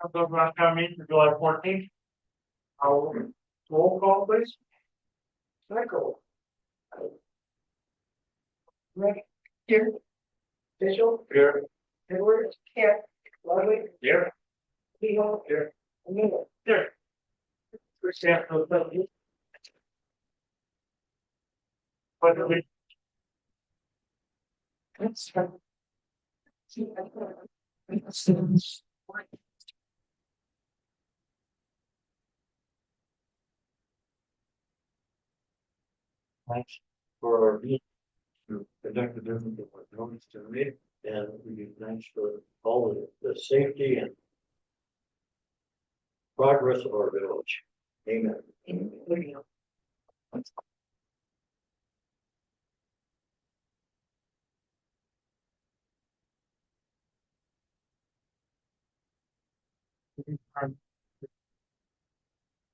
of the Roscommon meeting for July 14th. I'll roll call, please. Michael. Rick. Here. Official. Here. Edward. Here. Lovely. Here. Leo. Here. Amelia. Here. First half of the That's right. Thanks for our meeting to conduct the business of what notice to me, and we give thanks for all of the safety and progress of our village. Amen. Amen.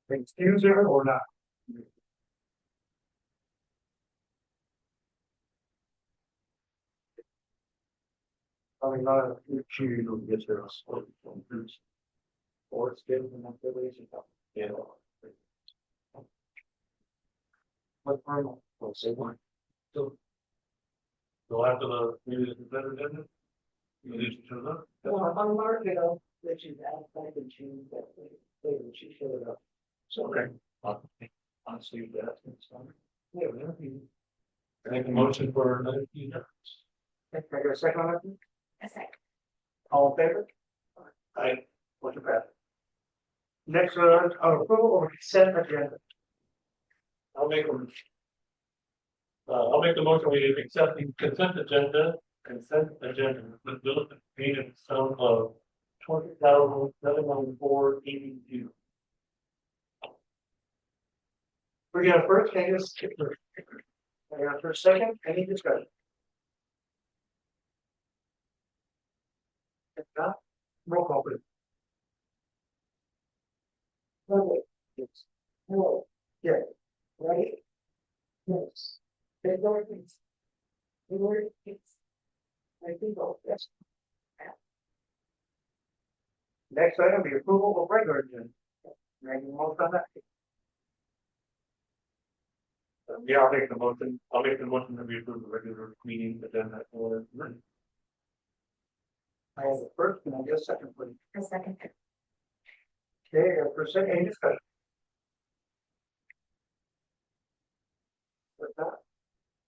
Excuse her or not? Probably not a few who gets their or it's given them affiliation. Yeah. What part? Well, say one. So after the maybe the better than it? You need to turn up? Well, on market, which is outside the June, that they she showed up. So okay. Honestly, that's fine. Yeah, I make a motion for another few minutes. Can I get a second on that? A second. All in favor? Aye. Motion passed. Next, approval of consent agenda. I'll make the motion. We accept the consent agenda. The bill paid in sum of $20,794.82. We got first, can you skip first? I got first, second, any discussion? If not, roll call please. No, yes. No, yes. Right? Yes. Yes. Yes. I think all yes. Next item, the approval of regular agenda. Making most on that. Yeah, I'll make the motion. I'll make the motion that we approve the regular meeting agenda for. I have the first and I guess second, please. A second. Okay, for second, any discussion? With that,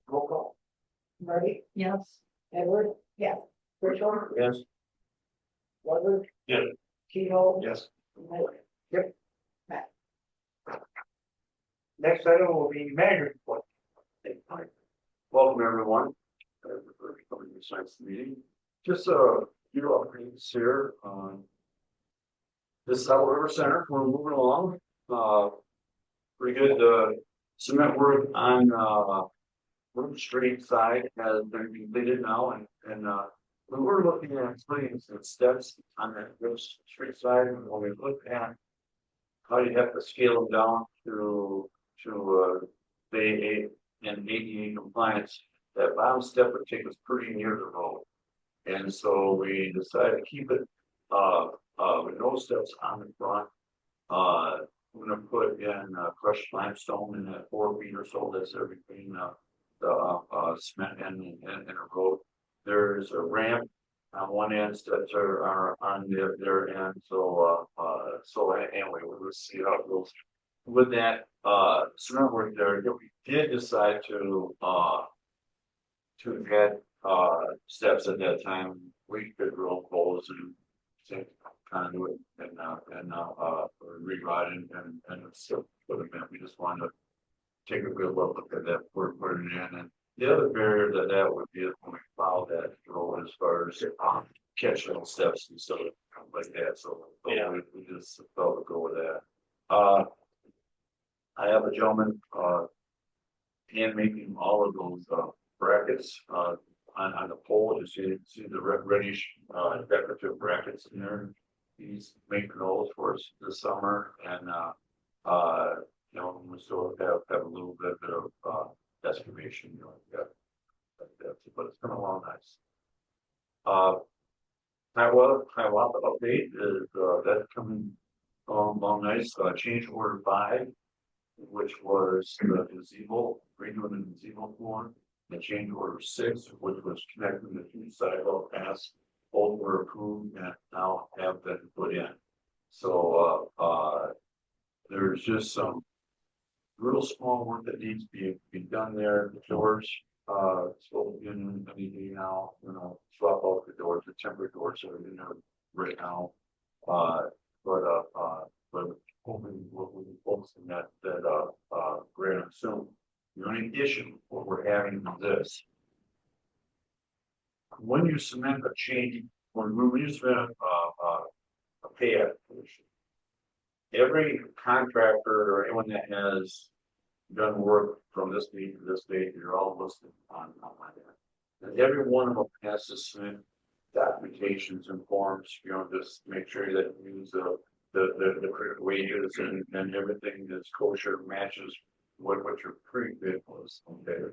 roll call. Marty? Yes. Edward? Yes. Rachel? Yes. Edward? Yes. Keyhole? Yes. Yep. Matt. Next item will be manager report. Welcome everyone. For coming to science meeting. Just a few updates here on this South River Center. We're moving along. Pretty good. Cement work on Room Street side has been completed now, and we were looking at putting some steps on that street side. And when we look at how you have to scale them down to Bay and ADA compliance, that bottom step would take us pretty near the road, and so we decided to keep it with no steps on the front. We're going to put in crushed limestone in that 4 feet or so that's there between the cement and a road. There's a ramp on one end, steps are on their end. So anyway, we'll see how it goes. With that cement work there, we did decide to add steps at that time. We could drill holes and conduit and re-rod and so put them in. We just wanted to take a good look at that before putting it in. And the other barrier that would be when we follow that drill as far as catch little steps and stuff like that. So yeah, we just felt to go with that. I have a gentleman hand making all of those brackets on the pole. You see the reddish decorative brackets in there. He's making those for us this summer, and you know, we still have a little bit of excavation, you know, but it's coming along nice. Hiawatha update is, that's coming along nice, change order 5, which was the gazebo, redoing the gazebo floor. The change order 6, which was connecting the 2 sidewalk paths, both were approved and now have been put in. So, there's just some real small work that needs to be done there. The doors, supposed to be in LED now, swap out the doors, the temporary doors that are in there right now. But hoping we'll be focusing that grant soon. The only issue what we're having is this: when you submit a change, when you submit a pay application, every contractor or anyone that has done work from this date to this date, you're all listed on my end. And every one of them has to submit documentations and forms, just make sure that you use the correct wages and everything that's kosher matches what your pre-bid was. Okay.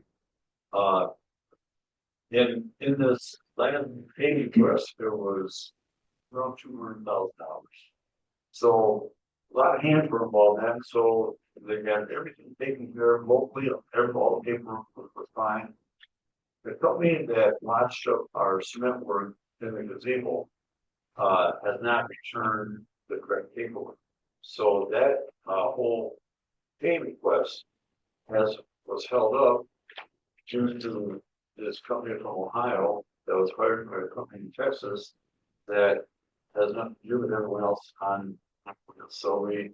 In this land pay request, there was around $200,000. So a lot of hands were involved in that. So they got everything taken care of locally. All the paperwork was fine. The company that launched up our cement work in the gazebo has not returned the correct paperwork. So that whole pay request was held up due to this company from Ohio that was hired by a company in Texas that has nothing to do with everyone else on. So we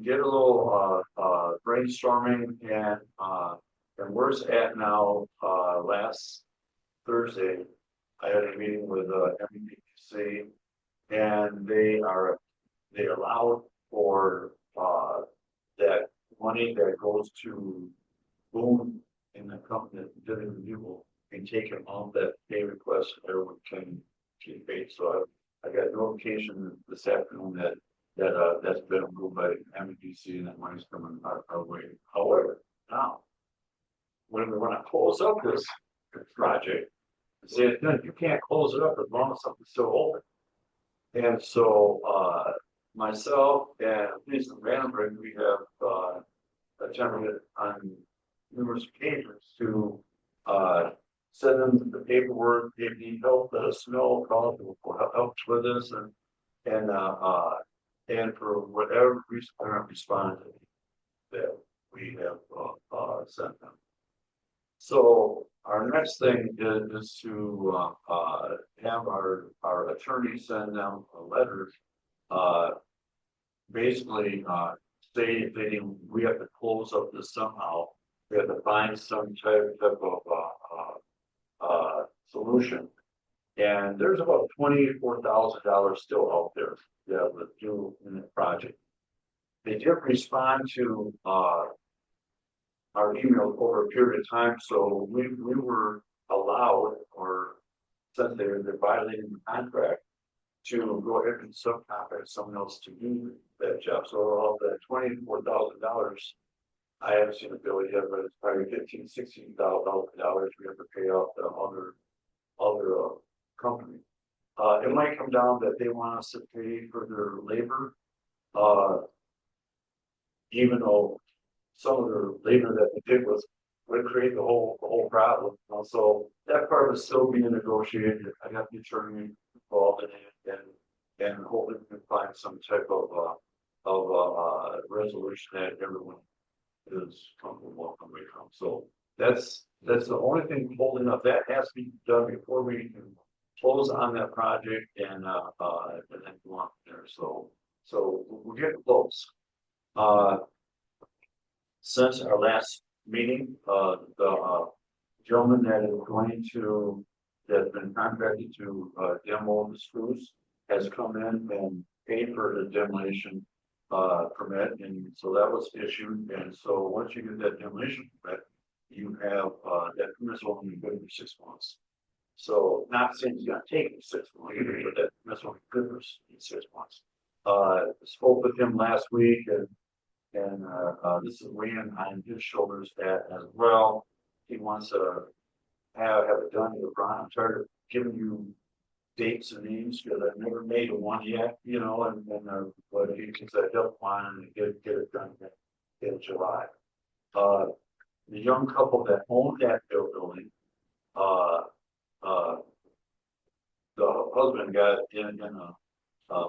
did a little brainstorming and where's at now. Last Thursday I had a meeting with MEPC, and they allowed for that money that goes to Boone in the company that did the review and taken off that pay request. Everyone can get paid. So I got notification this afternoon that's been approved by MEPC and that money's coming our way. However, now when we want to close up this project, say you can't close it up as long as something's still open. And so myself and Lisa Vandenberg, we have attempted on numerous occasions to send them the paperwork. If they need help, let us know. Call will help with this, and for whatever reason they're not responding that we have sent them. So our next thing is to have our attorney send them a letter, basically stating we have to close up this somehow. We have to find some type of solution. And there's about $24,000 still out there that would do in the project. They did respond to our email over a period of time, so we were allowed, or since they're violating the contract, to go ahead and subcontract someone else to do that job. So of that $24,000, I haven't seen the bill yet, but it's probably $16,000 we have to pay off the other company. It might come down that they want us to pay for their labor, even though some of the labor that they did would create the whole problem. So that part is still being negotiated. I got the attorney involved in it, and hopefully we can find some type of resolution that everyone is comfortable walking away from. So that's the only thing holding up. That has to be done before we can close on that project and then go on there. So we're getting close. Since our last meeting, the gentleman that's been contracted to demo the spruce has come in and paid for the demolition permit, and so that was issued. And so once you get that demolition permit, you have that permit's only good for 6 months. So not saying it's going to take 6 months, but that permit's only good for 6 months. Spoke with him last week, and this is weighing on his shoulders that as well. He wants to have it done to the ground. I'm tired of giving you dates and names, because I've never made one yet, you know, but he said he'll plan and get it done in July. Uh, the young couple that owned that building, uh, uh, the husband got in a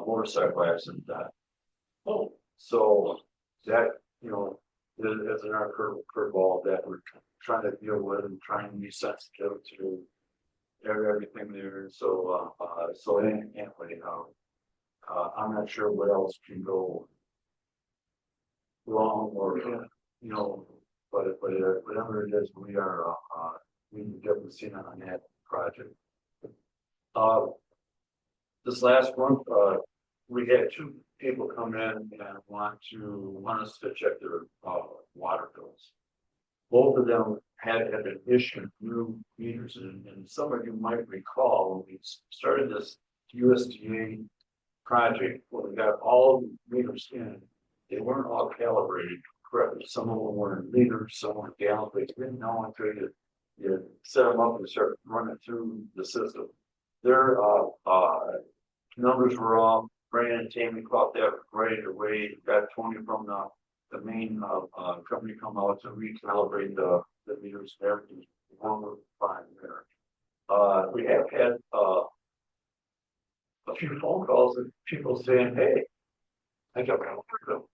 motorcycle accident. Oh, so that, you know, is another curveball that we're trying to deal with and trying to be sensitive to everything there. So anyway, I'm not sure what else can go wrong or, you know, but whatever it is, we definitely seen it on that project. Uh, this last month, we had two people come in and want us to check their water bills. Both of them had been issued new meters, and some of you might recall when we started this USDA project, when we got all the meters in, they weren't all calibrated correctly. Some of them were in liters, some were in gallons. They didn't know until you set them up and start running through the system. Their numbers were off. Brandon and Tammy caught that right away. Got Tony from the main company come out to recalibrate the meters and everything. One was fine there. We have had a few phone calls and people saying, "Hey, I got my water."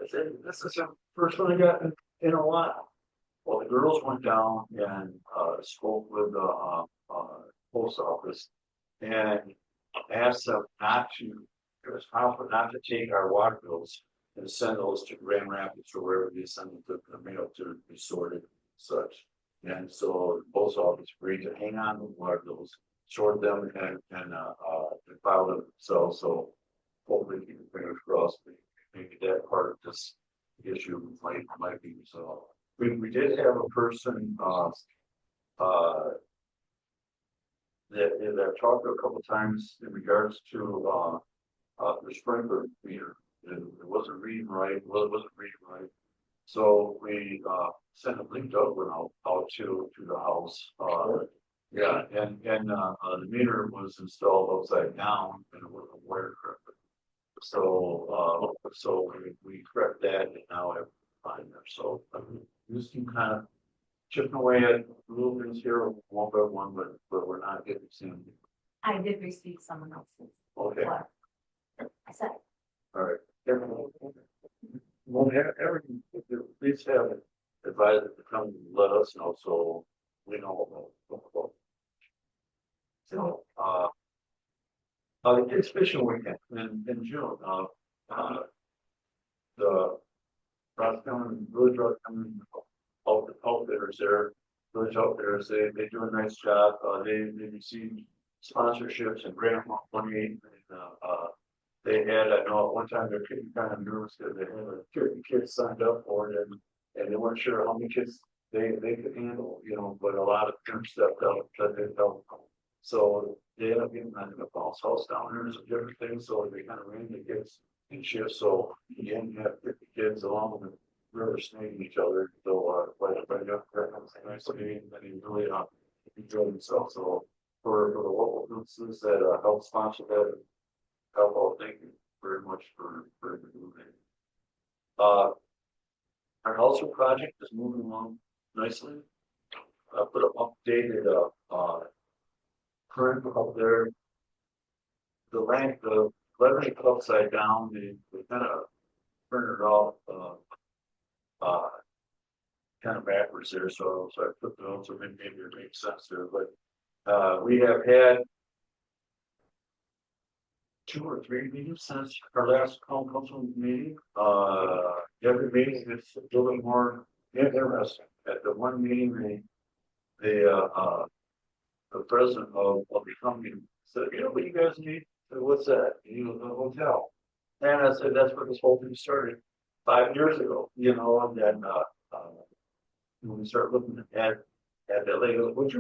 I said, "This is the first one I got in a while." Well, the girls went down and spoke with the post office and asked them not to, it was possible not to take our water bills and send those to Grand Rapids or wherever they send them to the mail to be sorted and such. And so the post office agreed to hang on to the water bills, sort them and file them themselves. So hopefully keep the fingers crossed. Maybe that part of this issue might be resolved. We did have a person that I've talked to a couple of times in regards to the sprinkler meter. It wasn't reading right. Well, it wasn't reading right. So we sent a link out to the house. Yeah, and the meter was installed upside down and it wasn't wired correctly. So we correct that and now I have fine there. So just keep kind of chipping away at little things here one by one, but we're not getting seen. I did receive someone else's. Okay. Letter. I said, All right. Well, everything, please have advised to come and let us know so we know about. So, the kids fishing weekend in June, the Roscommon Village Roscommon outfitters there, village outfitters, they do a nice job. They receive sponsorships and grant money. And, they had, I know at one time they're getting kind of nervous because they had 50 kids signed up for it and they weren't sure how many kids they could handle, you know, but a lot of them stepped up that they felt. So they ended up getting a bounce house down there and some different things. So they kind of ran the kids in shifts. So again, you have 50 kids along with river snaking each other. So by nice to meet and then he really enjoyed himself. So for the local businesses that help sponsor that, thank you very much for doing that. Our also project is moving along nicely. I put an updated current up there. The lettering upside down. They kind of turned it off kind of backwards there. So I put the notes, or maybe it makes sense there. But we have had 2 or 3 meetings since our last council meeting. Every meeting is a little bit more interesting. At the one meeting, the president of the company said, "You know what you guys need? I said, what's that?" You know, the hotel. And I said, "That's where this whole thing started 5 years ago." You know, and then when we start looking at that, they go, would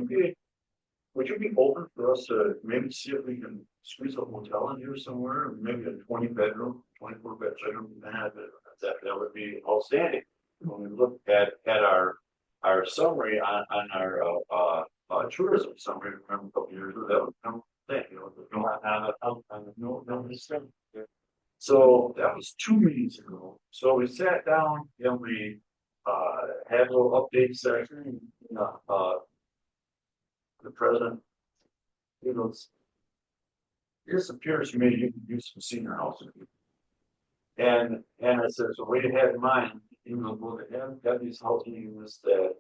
you be open for us to maybe see if we can squeeze a hotel in here somewhere, maybe a 24 bedroom? That would be outstanding. When we look at our summary on our tourism, somebody remember a couple years ago, that was one thing, you know, no, so that was 2 meetings ago. So we sat down and we, had a little update session, the president, you know, this appears to me you can use some senior housing. And I said, so what you had in mind, you know, we'll have these housing units that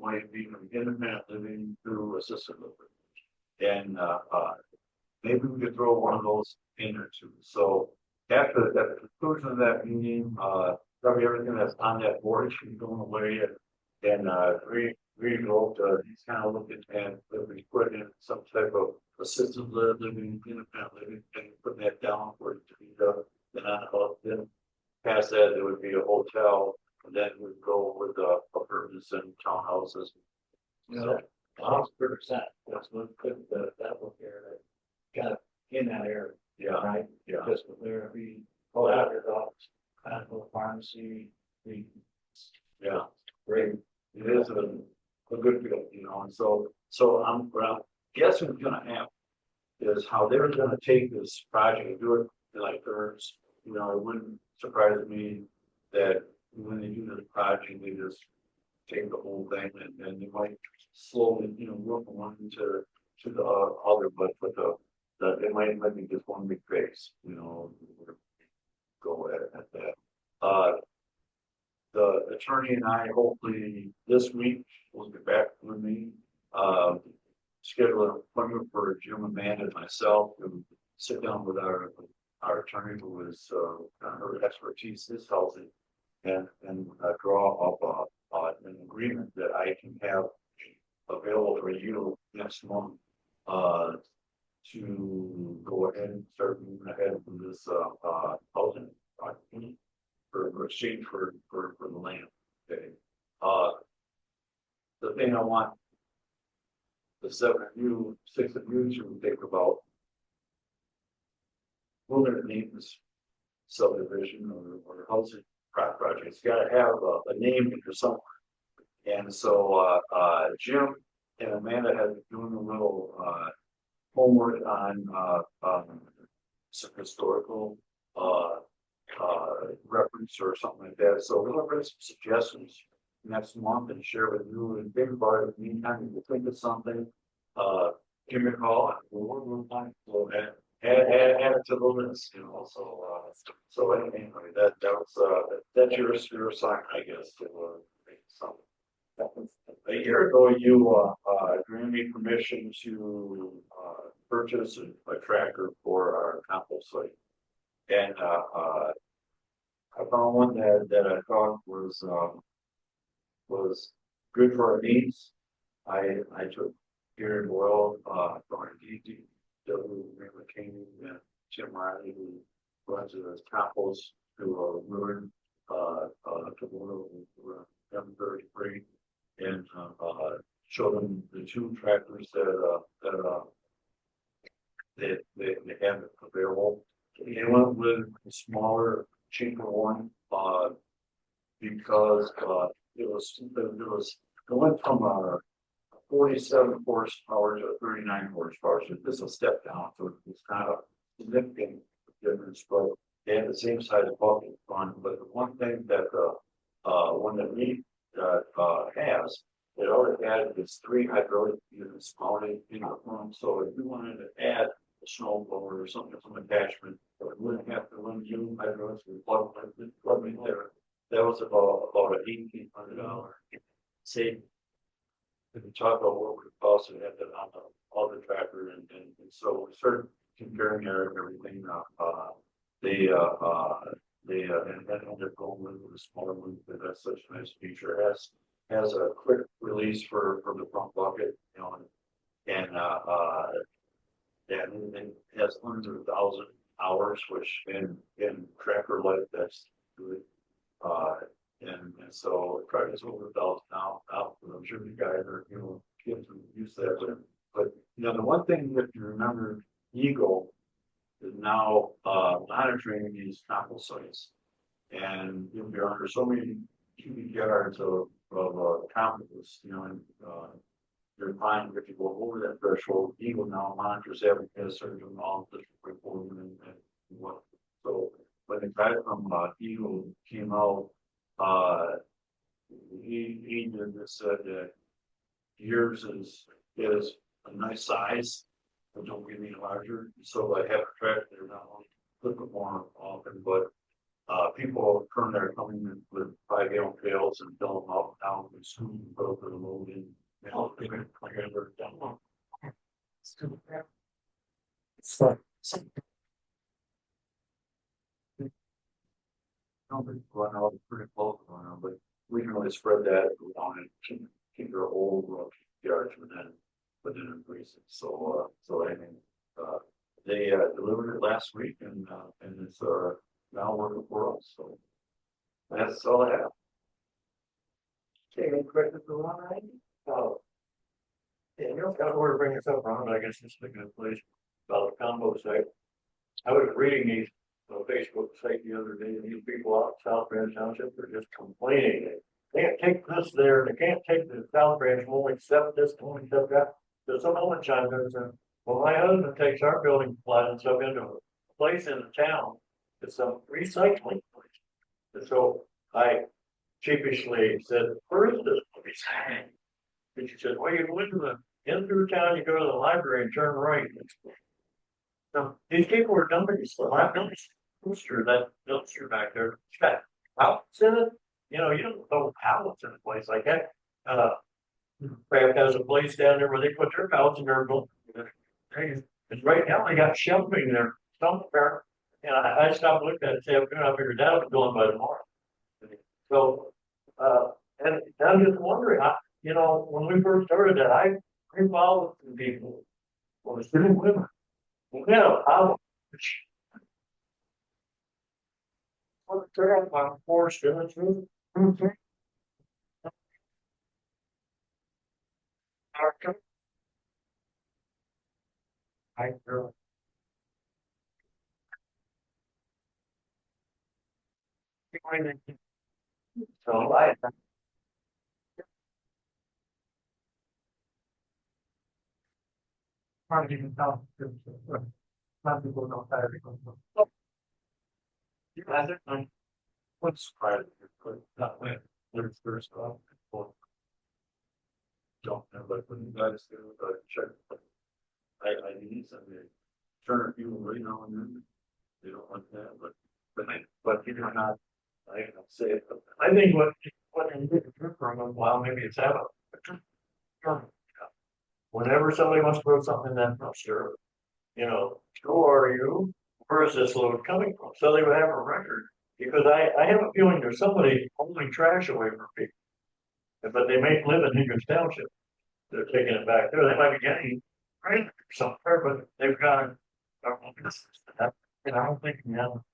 might be from independent living through assisted living. And maybe we could throw one of those in there too. So after at the conclusion of that meeting, probably everything that's on that board should be going away and rewrote, he's kind of looking at that we put in some type of assisted living, independent living, and putting that down for it to be done. Then past that, there would be a hotel, and then we'd go with apartments and townhouses. You know, 100%, that's what could, that look here, got it in that area, Yeah, right? yeah. Just with there, we pull out your dogs, kind of a pharmacy, we. Yeah. Great. It is a good feel, you know, and so I'm, well, guess what's gonna happen is how they're gonna take this project and do it like theirs. You know, it wouldn't surprise me that when they do this project, they just take the whole thing and they might slowly, you know, work from one to the other, but it might be just one big phase, you know, go at that. The attorney and I hopefully this week will get back with me. Schedule an appointment for Jim, Amanda, and myself to sit down with our attorney who is her expertise is housing and draw up an agreement that I can have available for you next month to go ahead and start moving ahead with this housing for exchange for the land. Okay. The thing I want the 6 of you to think about moving to maintenance subdivision or housing project. It's got to have a name for somewhere. And so Jim and Amanda have been doing a little homework on some historical reference or something like that. So we'll bring some suggestions next month and share with you and think about it. In the meantime, if you think of something, give me a call. We'll add it to the list, you know. So anyway, that was that's your sign, I guess, to make something. A year ago, you granted me permission to purchase a tractor for our compost site, and I found one that I thought was good for our needs. I took Gary Boyle from our DW McCain and Tim Riley, who runs the compost to Ruin to M33 and show them the 2 tractors that they have available. They went with a smaller, cheaper one because it went from a 47 horsepower to 39 horsepower. So this is a step down, so it's not a significant difference, but they have the same size bucket front. But the one thing that one that we has, it already had this 3 hydraulic units mounted in the front. So if you wanted to add a snow blower or something, some attachment, it wouldn't have to run you hydraulics and plug in there. That was about an $1,800 savings. If you talk about what would cost to have that on the other tractor, and so we started comparing everything. And then ended up going with the smaller one that has such a nice feature. Has a quick release for the front bucket, you know, and it has hundreds of 1,000 hours, which in tractor life that's good. And so it probably is over 1,000 now. I'm sure you guys are, you know, kids who use that. But you know, the one thing that you remember, Eagle is now monitoring these compost sites, and you'll be under so many cubic yards of compost, you know, and you're fine if you go over that threshold. Eagle now monitors every test surge on all the report and what. So when the guy from Eagle came out, he just said that yours is a nice size, but don't get any larger. So I have a track there now, look more often, but people from there coming in with 5 gallon pails and fill them up down and soon go for the load in. They don't think it's like ever done. So. Run out pretty close around, but we can really spread that on and keep your old yards within increase it. So I mean, they delivered it last week and it's now working for us. So that's all I have. Okay, any questions for Ron, right? Oh. Yeah, you don't got to bring this up, Ron, but I guess it's a good place about the combo site. I was reading these on Facebook site the other day, and these people out in South Branch Township are just complaining. They can't take this there, they can't take the South Branch, won't accept this, won't accept that. There's some other chimes in and well, my husband takes our building supply and stuff into a place in the town. It's a recycling place. And so I sheepishly said, where is this place? And she said, well, you go in through town, you go to the library and turn right. So these people were dumping this dumpster, that dumpster back there. It's got pallets in it. You know, you don't throw pallets in a place like that. Craft has a place down there where they put their pallets in there. And right now they got shelving there somewhere. And I stopped looking at it, say, I figured that was going by tomorrow. So, and I'm just wondering, you know, when we first started that, I followed some people. Well, it's didn't women. No, I was there on my porch, didn't you? I girl. So I can't even tell. Some people don't have it. You guys are what's part of your not when there's first off. Don't know, but when you guys do check, I need something. Turn a few every now and then. They don't want that, but you're not. I don't say it. I think what they did from them, well, maybe it's out of. Whenever somebody wants to put something in that dumpster, you know, who are you? Where is this load coming from? So they would have a record. Because I have a feeling there's somebody holding trash away from people. But they may live in Higgins Township. They're taking it back there. They might be getting right somewhere, but they've got and I don't think, you know,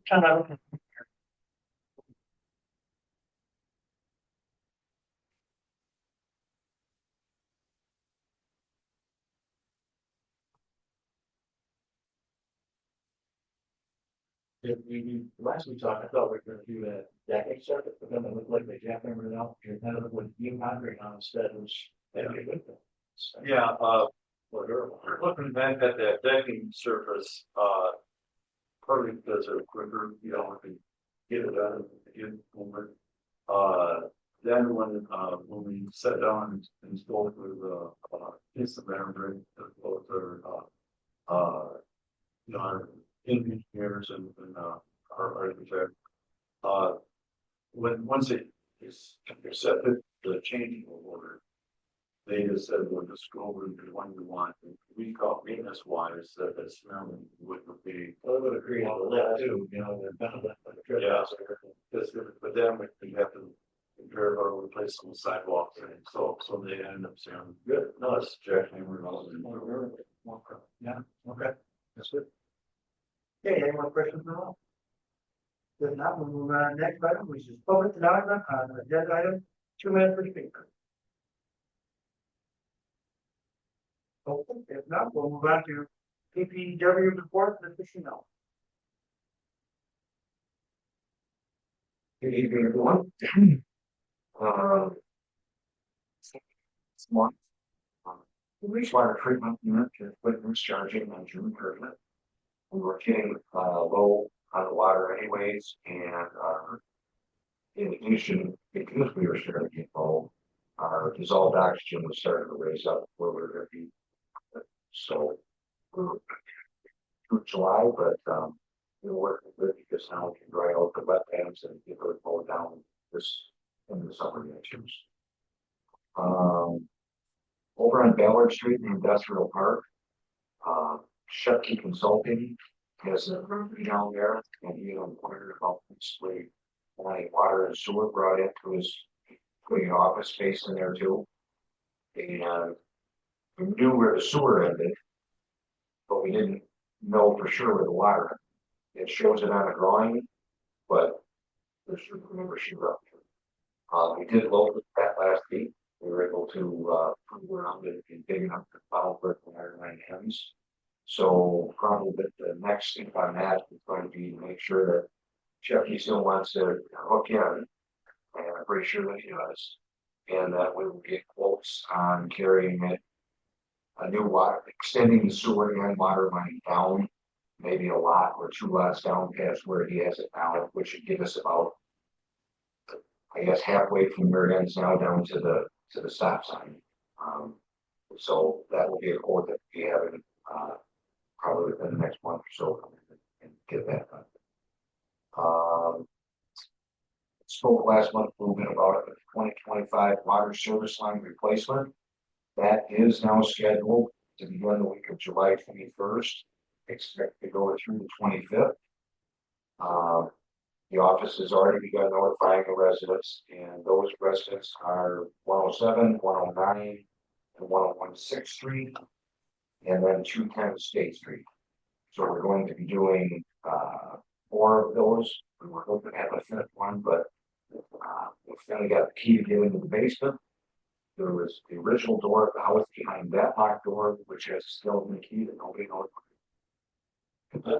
kind of. If we last we talked, I thought we were gonna do that decking circuit, but then it looked like they jackhammered it out, and then it with you pondering on instead was. Yeah, we're looking back at that decking surface, partly because they're quicker, you know, we can get it out of the moment. Then when we sat down and spoke with Instagram, both you know, our engineers and our architect, once it is accepted the changing order, they just said, we'll just go over the one you want. And we call maintenance wise that the smell would be. Well, it would agree on that too, you know, Yeah. But then we have to compare or replace some sidewalks and so they end up saying, good, no, it's jackhammer. Yeah, okay, that's good. Okay, any more questions at all? If not, we'll move on to the next item, which is public announcement on agenda item, 2 minutes per speaker. Okay, if not, we'll move on to PPW report, Mr. Chanel. Good evening, everyone. This month, the wastewater treatment unit to quit discharging on June 30th. We were getting low on the water anyways, and in addition, because we were starting to get low, our dissolved oxygen was starting to raise up where we were going to be. So we're through July, but we're working good because now we can dry out the wetlands and get it mowed down this in the summer conditions. Over on Ballard Street in the Industrial Park, Shepke Consulting has a property down there, and he inquired about basically wanting water and sewer brought into his putting an office space in there too. And we knew where the sewer ended, but we didn't know for sure where the water ended. It shows it on a drawing, but there's never sure up to. We did locate that last week. We were able to prove around it and dig enough to follow where the water line ends. So probably the next step on that is going to be to make sure that Jeffy still wants to hook in, and I'm pretty sure that he does. And that we will get quotes on carrying it, a new water, extending the sewer and water line down, maybe a lot or 2 lots down past where he has it now, which should give us about, I guess, halfway from where it ends now down to the stop sign. So that will be a quote that we have in, probably within the next month or so and get that done. Spoke last month a little bit about the 2025 water service line replacement. That is now scheduled to begin the week of July 21st. Expect to go through the 25th. The office has already begun notifying the residents, and those residents are 107, 109, and 101 6th Street, and then 210 State Street. So we're going to be doing 4 of those. We were hoping to have a 5th one, but we finally got the key to get into the basement. There was the original door of the house behind that locked door, which has still the key that nobody knows.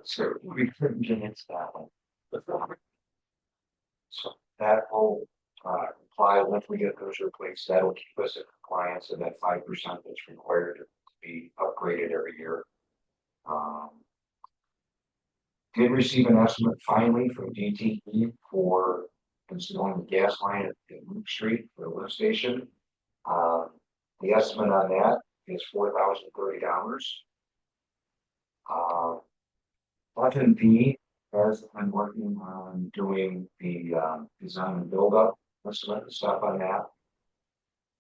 So we couldn't get into that one. So that will apply once we get those replaced. That'll keep us in compliance, and that 5% that's required to be upgraded every year. Did receive an estimate finally from DTE for installing the gas line at Luke Street for the lift station. The estimate on that is $4,030. F&B has been working on doing the design and build up estimate and stuff on that.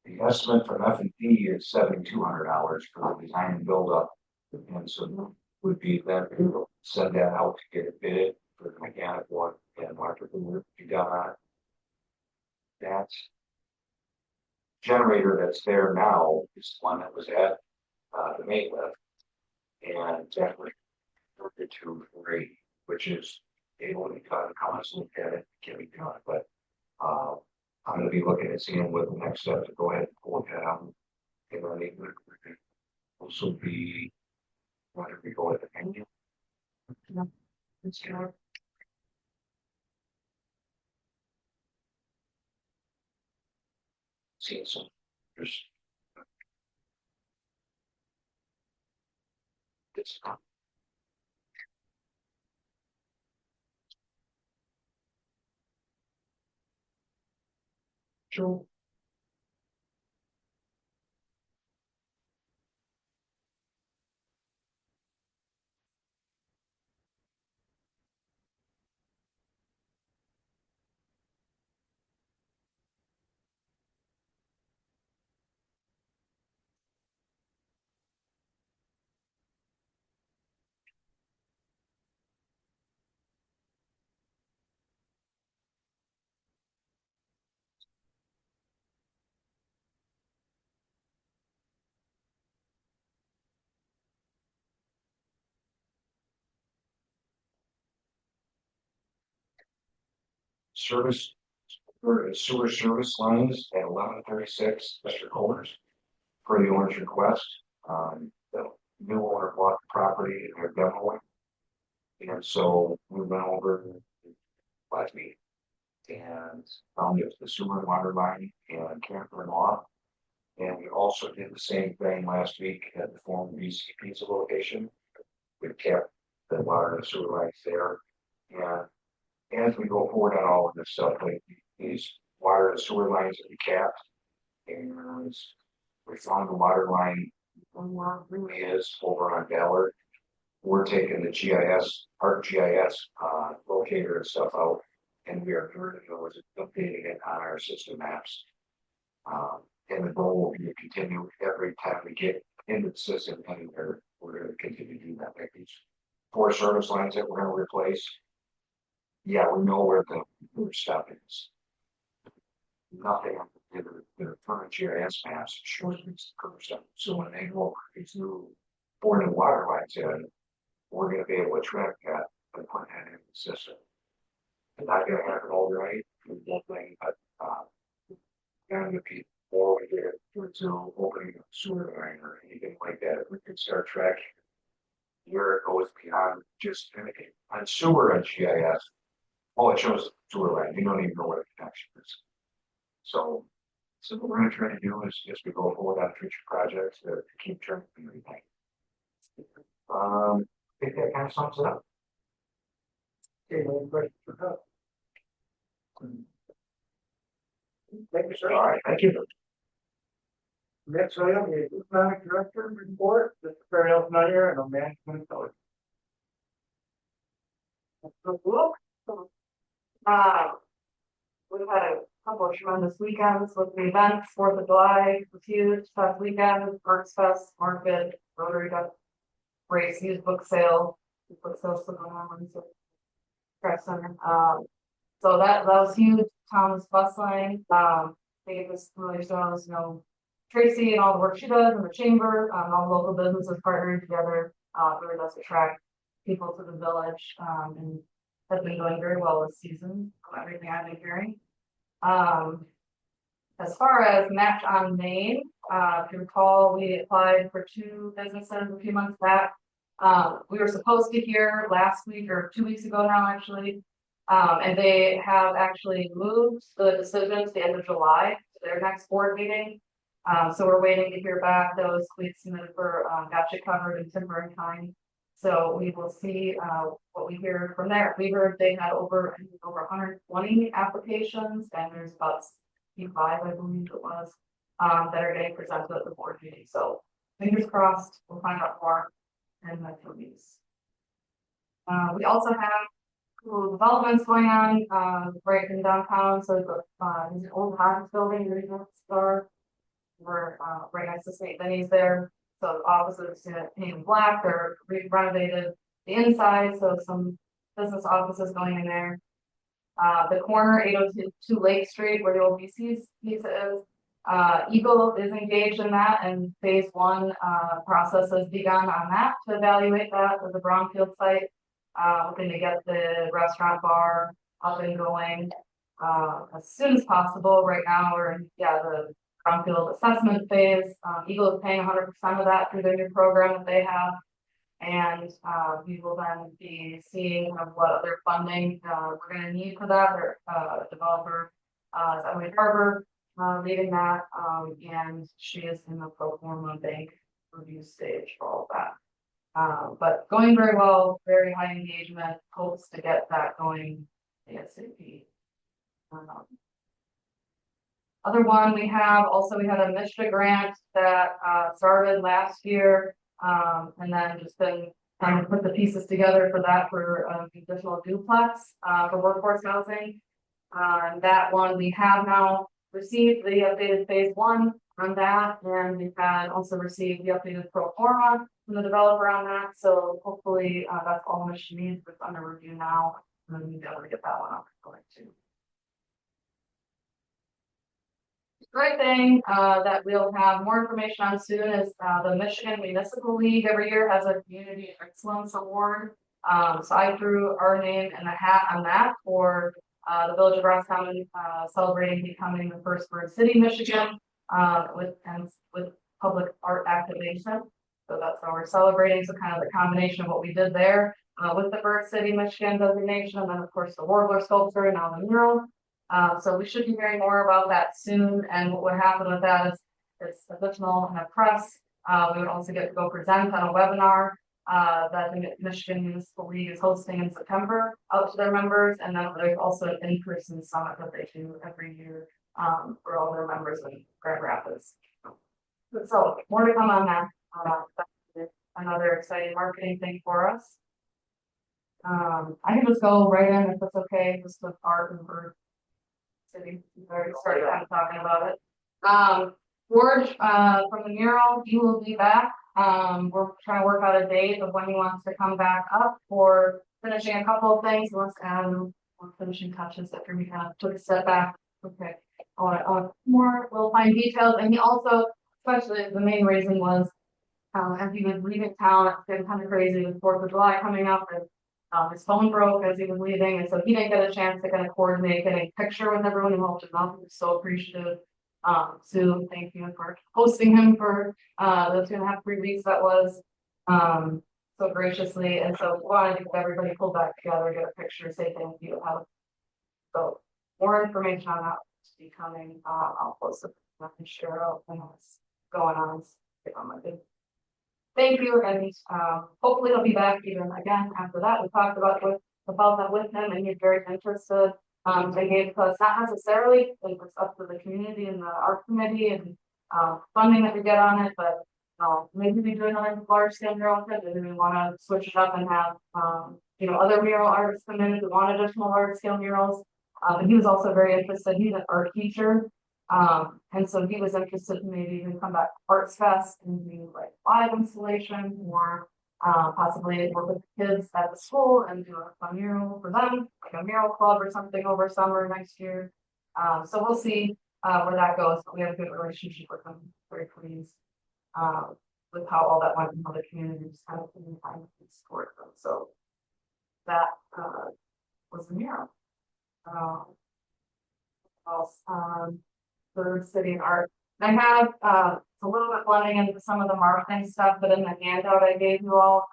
The estimate from F&B is $7,200 for the design and build up, and so would be that send that out to get it bid for the mechanical and electrical work to be done on it. That generator that's there now is the one that was at the main lift, and that was to rate, which is able to come and look at it, can be done. But I'm going to be looking at seeing what the next step to go ahead and pull it down. And then it would also be whether we go at the menu. See some there's this. Sure. Service for sewer service lines at 1136 Mr. Kohler's for the owner's request. The new owner bought the property and they're demoing. And so we went over last week and found it the sewer and water line and can't turn off. And we also did the same thing last week at the former BC Pizza location. We kept the water and sewer lines there. And as we go forward on all of this stuff, like these water and sewer lines that we capped, and we found the water line really is over on Ballard. We're taking the GIS, our GIS locator and stuff out, and we are updating it on our system maps. And the goal will be to continue every time we get into the system anywhere, we're going to continue to do that. Like these 4 service lines that we're going to replace. Yeah, we know where the stuff is. Nothing in the current GIS maps shows these curve stuff. So when they go over these new 4 new water lines in, we're going to be able to track that and put that in the system. It's not going to happen overnight, but and if you or we get it to opening a sewer line or anything like that, we can start tracking where it goes beyond just anything. On sewer and GIS, all it shows is sewer line. You don't even know what a connection is. So what we're going to try to do is just to go forward on future projects to keep tracking everything. I think that kind of sums it up. Okay, any questions for Doug? Thank you, sir. All right, thank you. Next item is economic director report, Mr. Farrell's not here, and a management authority. We've had a couple of tremendous weekends with the events. 4th of July was huge. Last weekend, Arts Fest, Market, Rotary Duck Race, used book sale. Book sales still going on Wednesday. Press Center. So that was huge. Tom's bus line. I think it was really so, Tracy and all the work she does in the chamber, all the local businesses partnering together, really does attract people to the village, and has been doing very well this season, from everything I've been hearing. As far as Match on Main, if you recall, we applied for 2 businesses a few months back. We were supposed to hear last week or 2 weeks ago now, actually, and they have actually moved the decision to the end of July to their next board meeting. So we're waiting to hear back. Those we submitted for gotcha covered and timber and kind. So we will see what we hear from there. We heard they had over 120 applications, and there's about 65, I believe it was, that are getting presented at the board meeting. So fingers crossed, we'll find out more in the 2 weeks. We also have cool developments going on right in downtown. So the old Hans building, regional store. We're right next to St. Benny's there. So the offices painted black, they're renovated the inside, so some business offices going in there. The corner 802 Lake Street, where the old BC's pizza is. Eagle is engaged in that, and phase 1 process has begun on that to evaluate that as a brownfield site. Looking to get the restaurant bar up and going as soon as possible. Right now we're in the brownfield assessment phase. Eagle is paying 100% of that through their new program that they have. And we will then be seeing what other funding we're going to need for that. Their developer is Emily Harbor leading that, and she is in the pro forma bank review stage for all of that. But going very well, very high engagement, hopes to get that going ASAP. Other one we had a Michigan grant that started last year, and then just been trying to put the pieces together for that for additional duplex for workforce housing. That one we have now received the updated phase 1 on that, and we've had also received the updated pro forma from the developer on that. So hopefully that's all Michigan needs. It's under review now, and then we'll be able to get that one up and going too. Great thing that we'll have more information on soon is the Michigan Municipal League every year has a Community Excellence Award. So I threw our name in the hat on that for the Village of Roscommon celebrating becoming the first Bird City, Michigan, with public art activation. So that's how we're celebrating. So kind of the combination of what we did there with the Bird City, Michigan designation, and then of course the Warbler sculpture and now the mural. So we should be hearing more about that soon. And what would happen with that is it's additional and a press. We would also get to go present on a webinar that the Michigan Municipal League is hosting in September out to their members. And then there's also an in-person summit that they do every year for all their members in Grand Rapids. So more to come on that. That's another exciting marketing thing for us. I can just go right in if it's okay, just with art and bird city. We already started kind of talking about it. George, from the mural, he will be back. We're trying to work out a date of when he wants to come back up for finishing a couple of things. He wants to add more finishing touches that we kind of took a step back. Okay. More, we'll find details. And he also, especially the main reason was, as he was leaving town, it's been kind of crazy with 4th of July coming up, and his phone broke as he was leaving, and so he didn't get a chance to kind of coordinate getting a picture with everyone who helped him out. He was so appreciative. Sue, thank you for hosting him for the 2.5, 3 weeks that was so graciously. And so wanted to get everybody pulled back together, get a picture, say thank you. So more information on that to be coming. I'll post it and share out what's going on. Thank you, and hopefully he'll be back even again after that. We talked about that with him, and he's very interested. They gave us not necessarily, like it's up to the community and the art committee and funding that we get on it, but maybe we do another large scale mural kit. Maybe we want to switch it up and have other mural artists come in if we want additional large scale murals. And he was also very interested. He's an art teacher. And so he was interested in maybe even come back to Arts Fest and do like live installation or possibly work with kids at the school and do a fun mural for them, like a mural club or something over summer next year. So we'll see where that goes, but we have a good relationship with them. Very pleased with how all that went and how the community was kind of taking time to support them. So that was the mural. Third city and art. And I have it's a little bit blending into some of the marketing stuff, but in the handout I gave you all,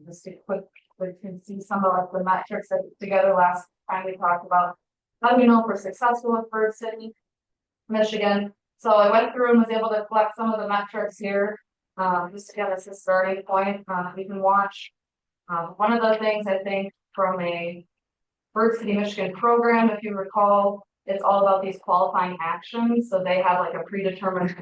just a quick, you can see some of like the metrics that together last time we talked about how do we know if we're successful with Bird City, Michigan. So I went through and was able to collect some of the metrics here, just to give us a starting point. We can watch one of the things I think from a Bird City, Michigan program, if you recall, it's all about these qualifying actions. So they have like a predetermined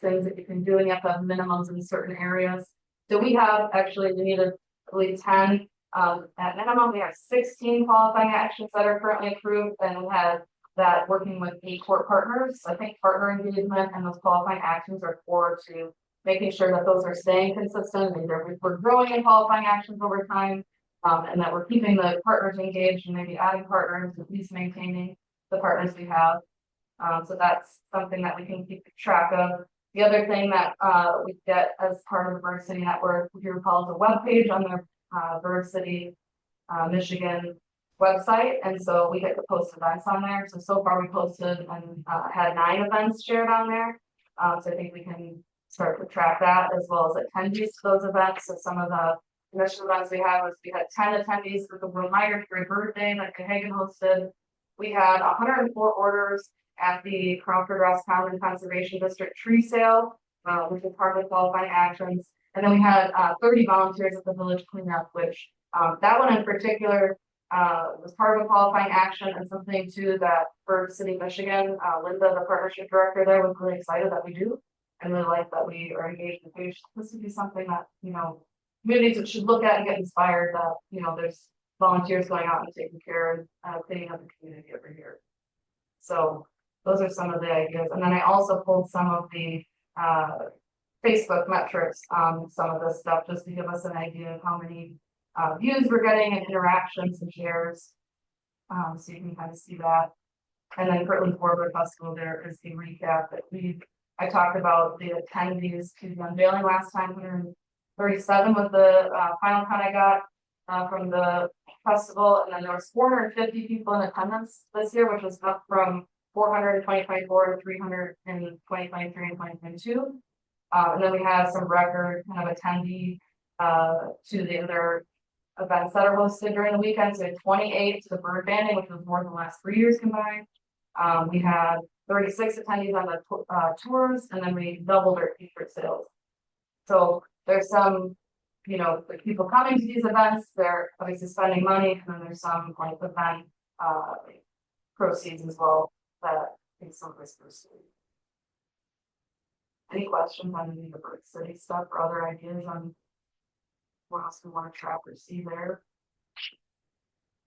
things that you can do, and you have to have minimums in certain areas. So we have actually, we need at least 10. At minimum, we have 16 qualifying actions that are currently approved, and we have that working with 8 court partners. I think partner engagement and those qualifying actions are core to making sure that those are staying consistent, and that we're growing in qualifying actions over time, and that we're keeping the partners engaged and maybe adding partners, at least maintaining the partners we have. So that's something that we can keep track of. The other thing that we get as part of the Bird City Network, if you recall, is a webpage on the Bird City, Michigan website. And so we get to post events on there. So far we posted and had 9 events shared on there. So I think we can start to track that as well as attendees to those events. So some of the initial events we had was we had 10 attendees for the Reminder for a Birthday that Hagen hosted. We had 104 orders at the Crawford Roscommon Conservation District tree sale, which is part of the qualifying actions. And then we had 30 volunteers at the village cleanup, which that one in particular was part of a qualifying action, and something too that Bird City, Michigan, Linda, the partnership director there, was really excited that we do, and really like that we are engaged in the page. This would be something that, communities should look at and get inspired that, there's volunteers going out and taking care of cleaning up the community every year. So those are some of the ideas. And then I also pulled some of the Facebook metrics on some of this stuff, just to give us an idea of how many views we're getting and interactions and shares. So you can kind of see that. And then Kirtland Forward Festival, there is the recap that I talked about the attendees to the unveiling last time. 137 was the final count I got from the festival, and then there was 450 people in attendance this year, which was up from 400 in 2024 to 300 in 2023 and 2022. And then we had some record kind of attendee to the other events that are hosted during the weekend. So 28 to the bird banding, which was more than the last 3 years combined. We had 36 attendees on the tours, and then we doubled our t-shirt sales. So there's some, you know, like people coming to these events, they're obviously spending money, and then there's some like event proceeds as well that I think some of this goes. Any questions on any of the Bird City stuff or other ideas on what else we want to track or see there?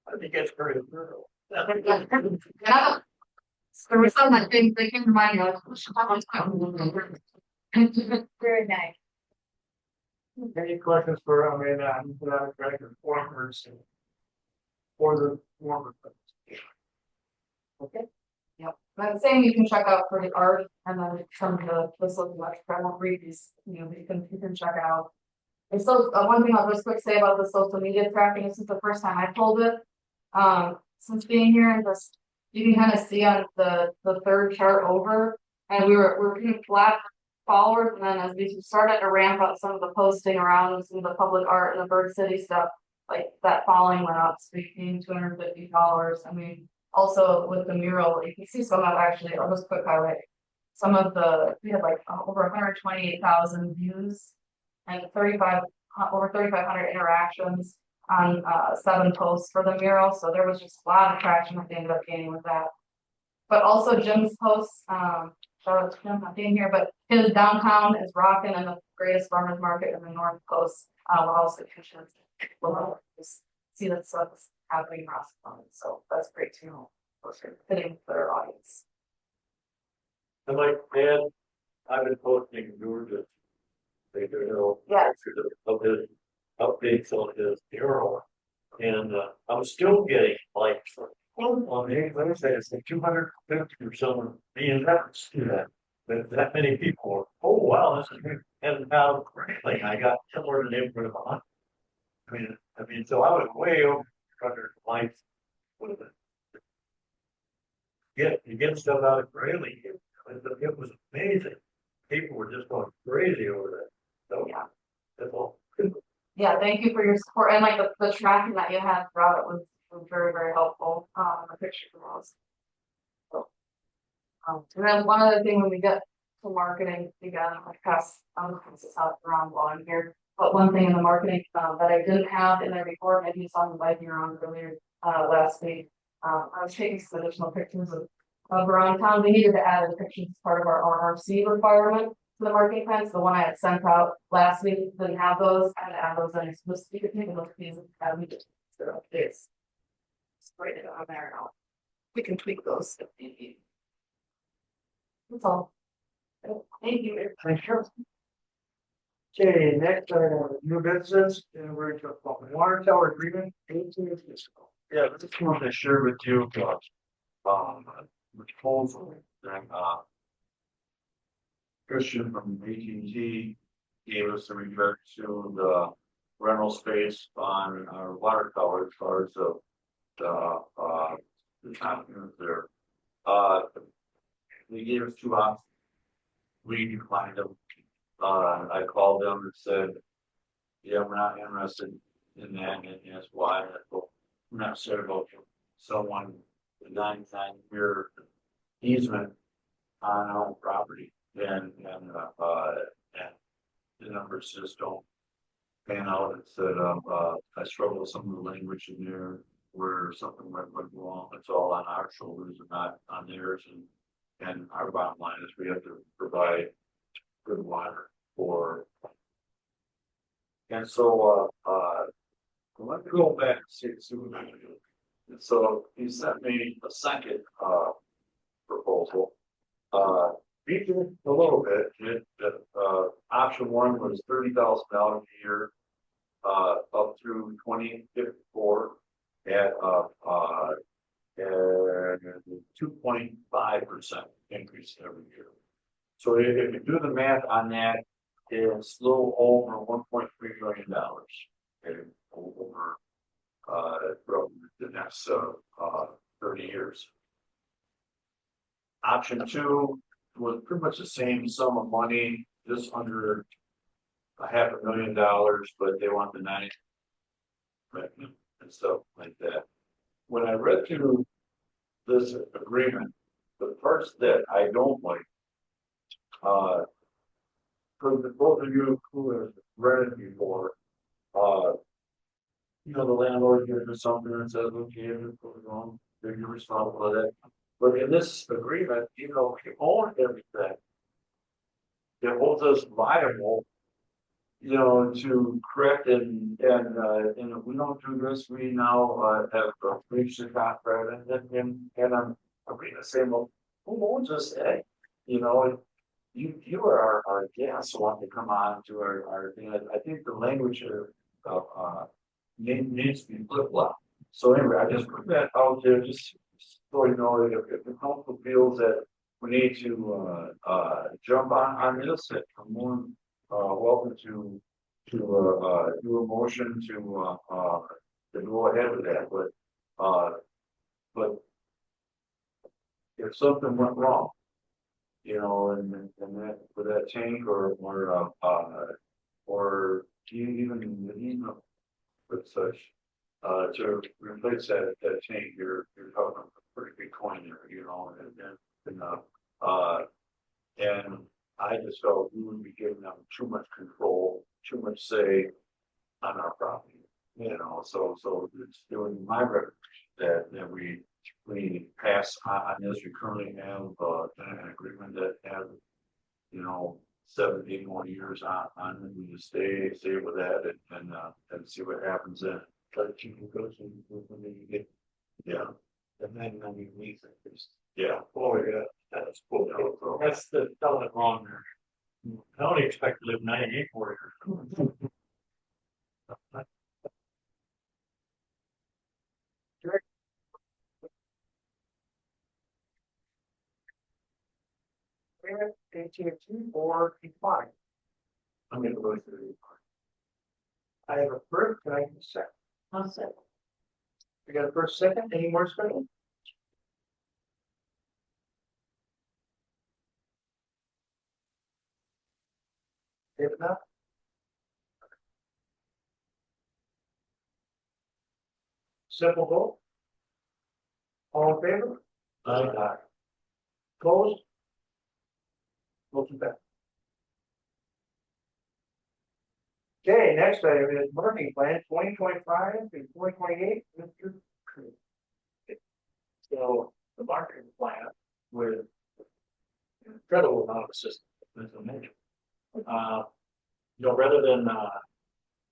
I think it's pretty thorough. Yeah. There was some that things they came to mind. Very nice. Any questions for, I mean, director formers for the former? Okay. Yep, I'm saying you can check out for the art and then some of the look much, but I won't read these, you know, you can check it out. And so one thing I'll just quick say about the social media tracking, this is the first time I pulled it. Since being here and just you can kind of see on the third chart over, and we were pretty flat followers, and then as we started to ramp up some of the posting around some of the public art and the Bird City stuff, like that following went up, so we gained 250 followers. I mean, also with the mural, you can see some of actually, I'll just quick highlight. Some of we had like over 128,000 views and over 3,500 interactions on 7 posts for the mural. So there was just a lot of traction that they ended up gaining with that. But also Jim's posts, shout out to Jim not being here, but his downtown is rocking and the greatest farmers market in the North Coast will also feature. We'll just see that stuff is happening across the phone. So that's great to know. Those are fitting for their audience. And like Ed, I've been posting Georgia. They do Yes. of his updates on his mural. And I'm still getting likes on the Wednesday, it's like 250 or something being efforts to that. That many people are, oh wow, this is great. And now like I got somewhere in the neighborhood of 100. I mean, so I was way over 100 likes with it. You get stuff out of Greeley. It was amazing. People were just going crazy over that. So Yeah. That's all. Yeah, thank you for your support and like the tracking that you had throughout it was very, very helpful. The picture was. So, and then one other thing when we get to marketing, again, I pass this out around while I'm here. But one thing in the marketing that I didn't have in there before, maybe you saw me biking around earlier last week. I was taking some additional pictures of around town. We needed to add in pictures as part of our RRC requirement for the marketing plans. The one I had sent out last week didn't have those. I had to add those in. So you can take a look at these and we just this. It's right on there now. We can tweak those if need. That's all. Thank you. Thank you. Okay, next new business, and we're going to talk about water tower agreement. 18 fiscal. Yeah, I just wanted to share with you, proposal that, Christian from AT&T gave us in regard to the rental space on our water tower as far as the top unit there. They gave us 2 options. We declined them. I called them and said, yeah, we're not interested in that, and that's why. We're not sure about someone with 99-year easement on our own property, and the numbers just don't pan out. It said I struggle with some of the language in there where something went wrong. It's all on our shoulders and not on theirs, and our bottom line is we have to provide good water for. And so let me go back and see the supervisor. And so he sent me a second proposal. Beat it a little bit. Option 1 was $30,000 a year, up through 2054 at 2.5% increase every year. So if you do the math on that, it's a little over $1.3 million. Over the next 30 years. Option 2 was pretty much the same sum of money, just under $500,000, but they want the 90 and stuff like that. When I read through this agreement, the parts that I don't like. For the both of you who have rented before, you know, the landlord gives you something and says, okay, it's wrong, you're responsible for that. But in this agreement, you know, we own everything. It holds us liable, you know, to correct and if we don't do this, we now have breached the contract and I'm reading the same, well, who owns us, eh? You know, you are our guest wanting to come on to our thing. I think the language needs to be flip flop. So anyway, I just put that out there just so you know that if the council feels that we need to jump on this, that I'm more welcome to do a motion to go ahead with that. But if something went wrong, you know, and that with that tank or even with such to replace that tank, you're talking a pretty big coin there, you know, and I just felt we would be giving them too much control, too much say on our property, you know, so it's doing my recommendation that we pass on this. We currently have an agreement that has, you know, 7-8 more years on it. We just stay with that and see what happens then. Try to keep it going when you get, yeah. And then I mean, we think this. Yeah. Oh yeah. That's cool. That's the telling it wrong there. I only expect to live 98 more years. Or decline. I'm gonna go through the. I have a first, can I get a second? I'll say. We got a first, second, any more discussion? If not. Simple vote. All in favor? Aye. Opposed? Motion back. Okay, next item is marketing plan 2025 to 2028. Mr. Creed. So the marketing plan with incredible amount of assistance. You know, rather than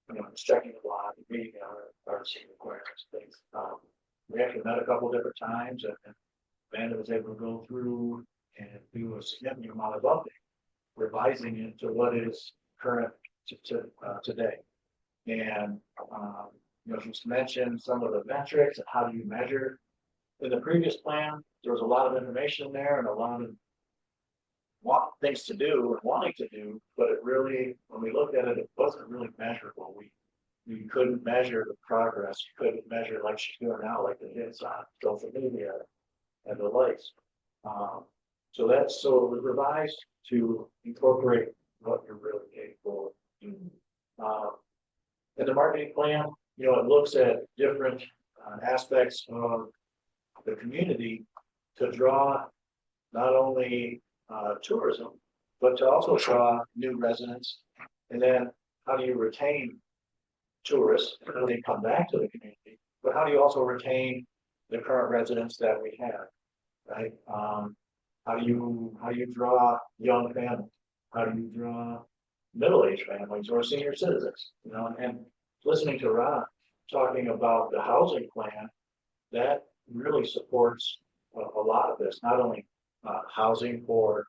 you know, just checking the block, meeting our senior requirements, things. We actually met a couple different times, and Amanda was able to go through and do a significant amount of updating, revising it to what is current today. And you know, just mentioned some of the metrics and how do you measure. In the previous plan, there was a lot of information there and a lot of things to do and wanting to do, but it really, when we looked at it, it wasn't really measurable. We couldn't measure the progress. You couldn't measure like she's doing now, like the hits on social media and the likes. So it was revised to incorporate what you're really capable of doing. In the marketing plan, you know, it looks at different aspects of the community to draw not only tourism, but to also draw new residents. And then how do you retain tourists? How do they come back to the community? But how do you also retain the current residents that we have, right? How do you draw young families? How do you draw middle-aged families or senior citizens? You know, and listening to Ron talking about the housing plan, that really supports a lot of this. Not only housing for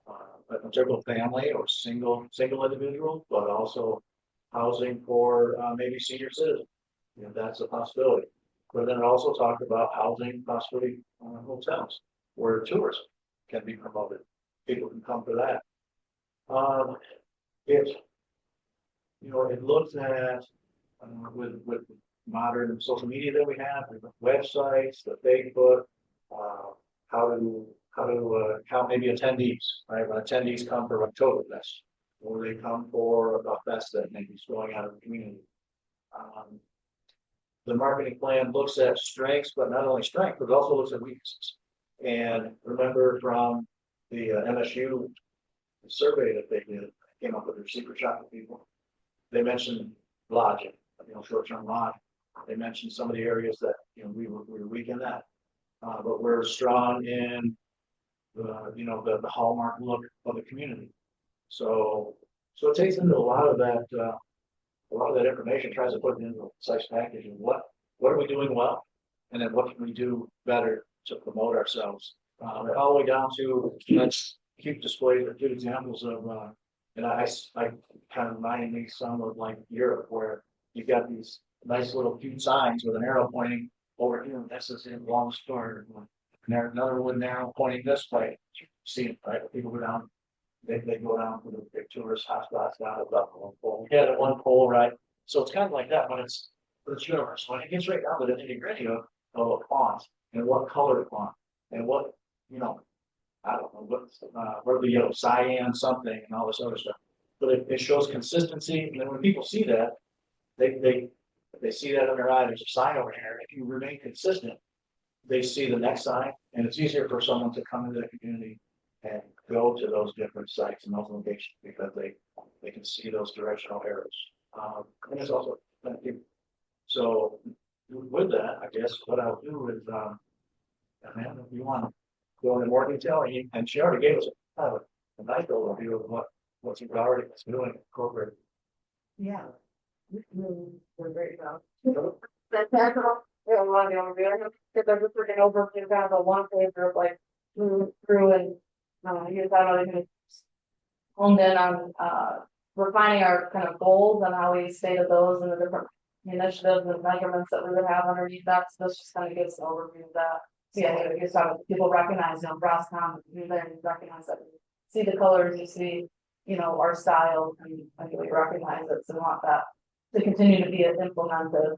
a particular family or single individual, but also housing for maybe senior citizens. You know, that's a possibility. But then it also talked about housing, possibly hotels, where tourism can be promoted. People can come for that. It looks at with modern social media that we have, with the websites, the Facebook, how to count maybe attendees, right? When attendees come for Oktoberfest, or they come for a fest that maybe is going out in the community. The marketing plan looks at strengths, but not only strengths, but also looks at weaknesses. And remember from the MSU survey that they did, came up with their secret shopper people. They mentioned lodging, short-term lodging. They mentioned some of the areas that, we were weak in that. But we're strong in the hallmark look of the community. So it takes into a lot of that information, tries to put it into a precise package and what are we doing well? And then what can we do better to promote ourselves? All the way down to, let's keep displaying a few examples of, and I kind of remind me some of like Europe, where you've got these nice little cute signs with an arrow pointing over here. This is in Long Store. And there's another one now pointing this way. See it, right? People go down, they go down to the big tourist hotspots down at one pole. Yeah, at one pole, right? So it's kind of like that, but it's universe. When it gets right down to the nitty-gritty of a font and what color font and what, I don't know, what the cyan something and all this other stuff. But it shows consistency, and then when people see that, they see that in their eye. There's a sign over here. If you remain consistent, they see the next sign, and it's easier for someone to come into the community and go to those different sites and those locations because they can see those directional arrows. And it's also so with that, I guess what I'll do is, Amanda, if you want to go into more detail, and she already gave us a nice overview of what she's already doing in corporate. Yeah. We're very proud. That's natural. We have a lot of the overview. Because I just looking over to kind of a one pager of like through and here's how I can honed in on refining our kind of goals and how we stated those and the different initiatives and measurements that we would have underneath that. So this just kind of gives an overview of that. So yeah, you saw people recognize, Roscommon, you then recognize that, see the colors, you see, our style, and you recognize it. So we want that to continue to be implemented.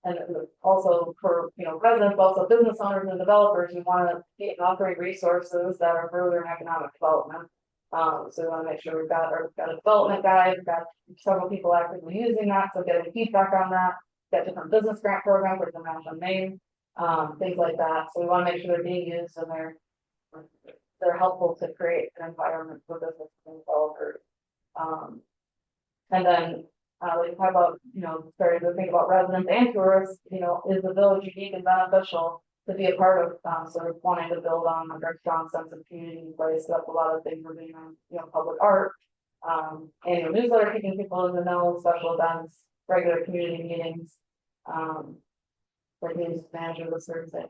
And also for, residents, also business owners and developers, we want to be offering resources that are furthering economic development. So we want to make sure we've got a development guide, we've got several people actively using that, so getting feedback on that, got different business grant programs, which are mentioned name, things like that. So we want to make sure they're being used and they're helpful to create an environment for business and developers. And then we talk about, starting to think about residents and tourists, is the village unique and beneficial to be a part of, sort of wanting to build on a very strong sense of community in place. So that's a lot of things we're doing on, public art, annual newsletter, keeping people in the know, special events, regular community meetings, like news manager this Thursday,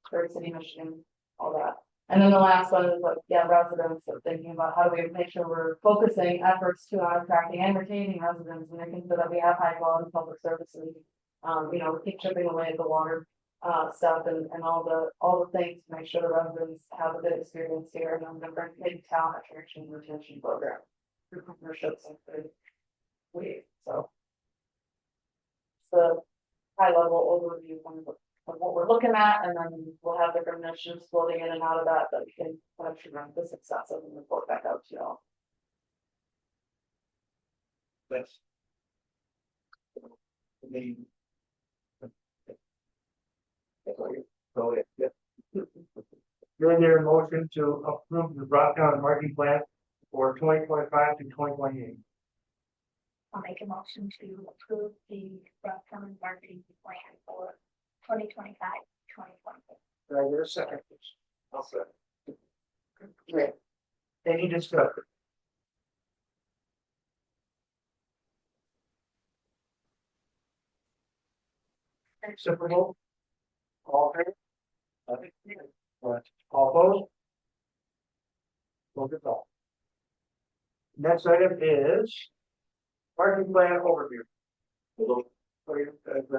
Third City, Michigan, all that. And then the last one is like, residents are thinking about how do we make sure we're focusing efforts on attracting and retaining residents and making sure that we have high quality public services. Keep chipping away at the water stuff and all the things to make sure the residents have a good experience here. And I'm going to bring big talent attraction and retention program through partnerships and food. So it's the high level overview of what we're looking at, and then we'll have different initiatives floating in and out of that we can actually run the success of and report back out to y'all. Thanks. During their motion to approve the Roscommon marketing plan for 2025 to 2028. I'll make a motion to approve the Roscommon marketing plan for 2025, 2020. Can I get a second, please? I'll second. Any discussion? Acceptable? All in favor? I think, all opposed? Vote is all. Next item is parking plan overview. Plan is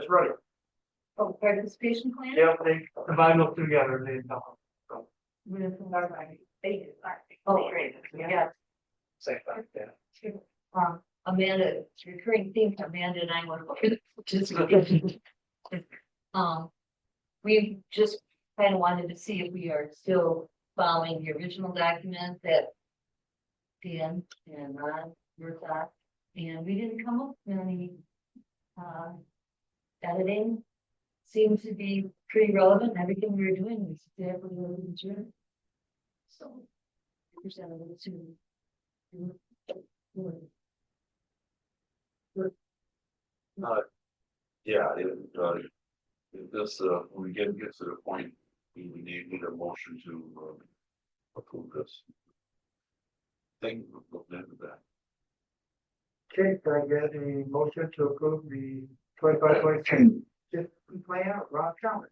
ready. Oh, participation plan? Yeah, they combine those together, they know. They do. Oh, great. Yeah. Same thing, yeah. Amanda, it's a recurring theme to Amanda and I went over this, we just kind of wanted to see if we are still following the original document that Dan and Ron your thought, and we didn't come up with any, editing. Seemed to be pretty relevant, everything we were doing was exactly what we were doing. So. Presented it to. Yeah, if this, when we get to the point, we need a motion to, approve this. Thing, we'll look into that. Okay, can I get a motion to approve the 25-26 plan, Roscommon?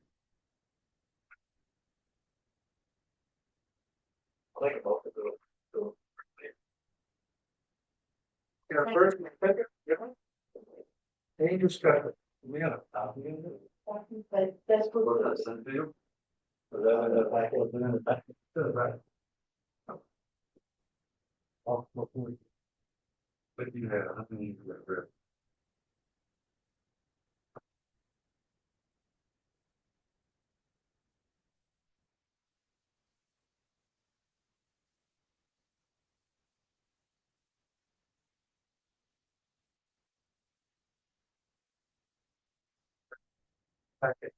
I'll make a motion to. Got a first and a second, yeah? Any discussion? We have a copy of it. But that's Was what. that sent to you? Right. Oh, But you have, I think you read. okay.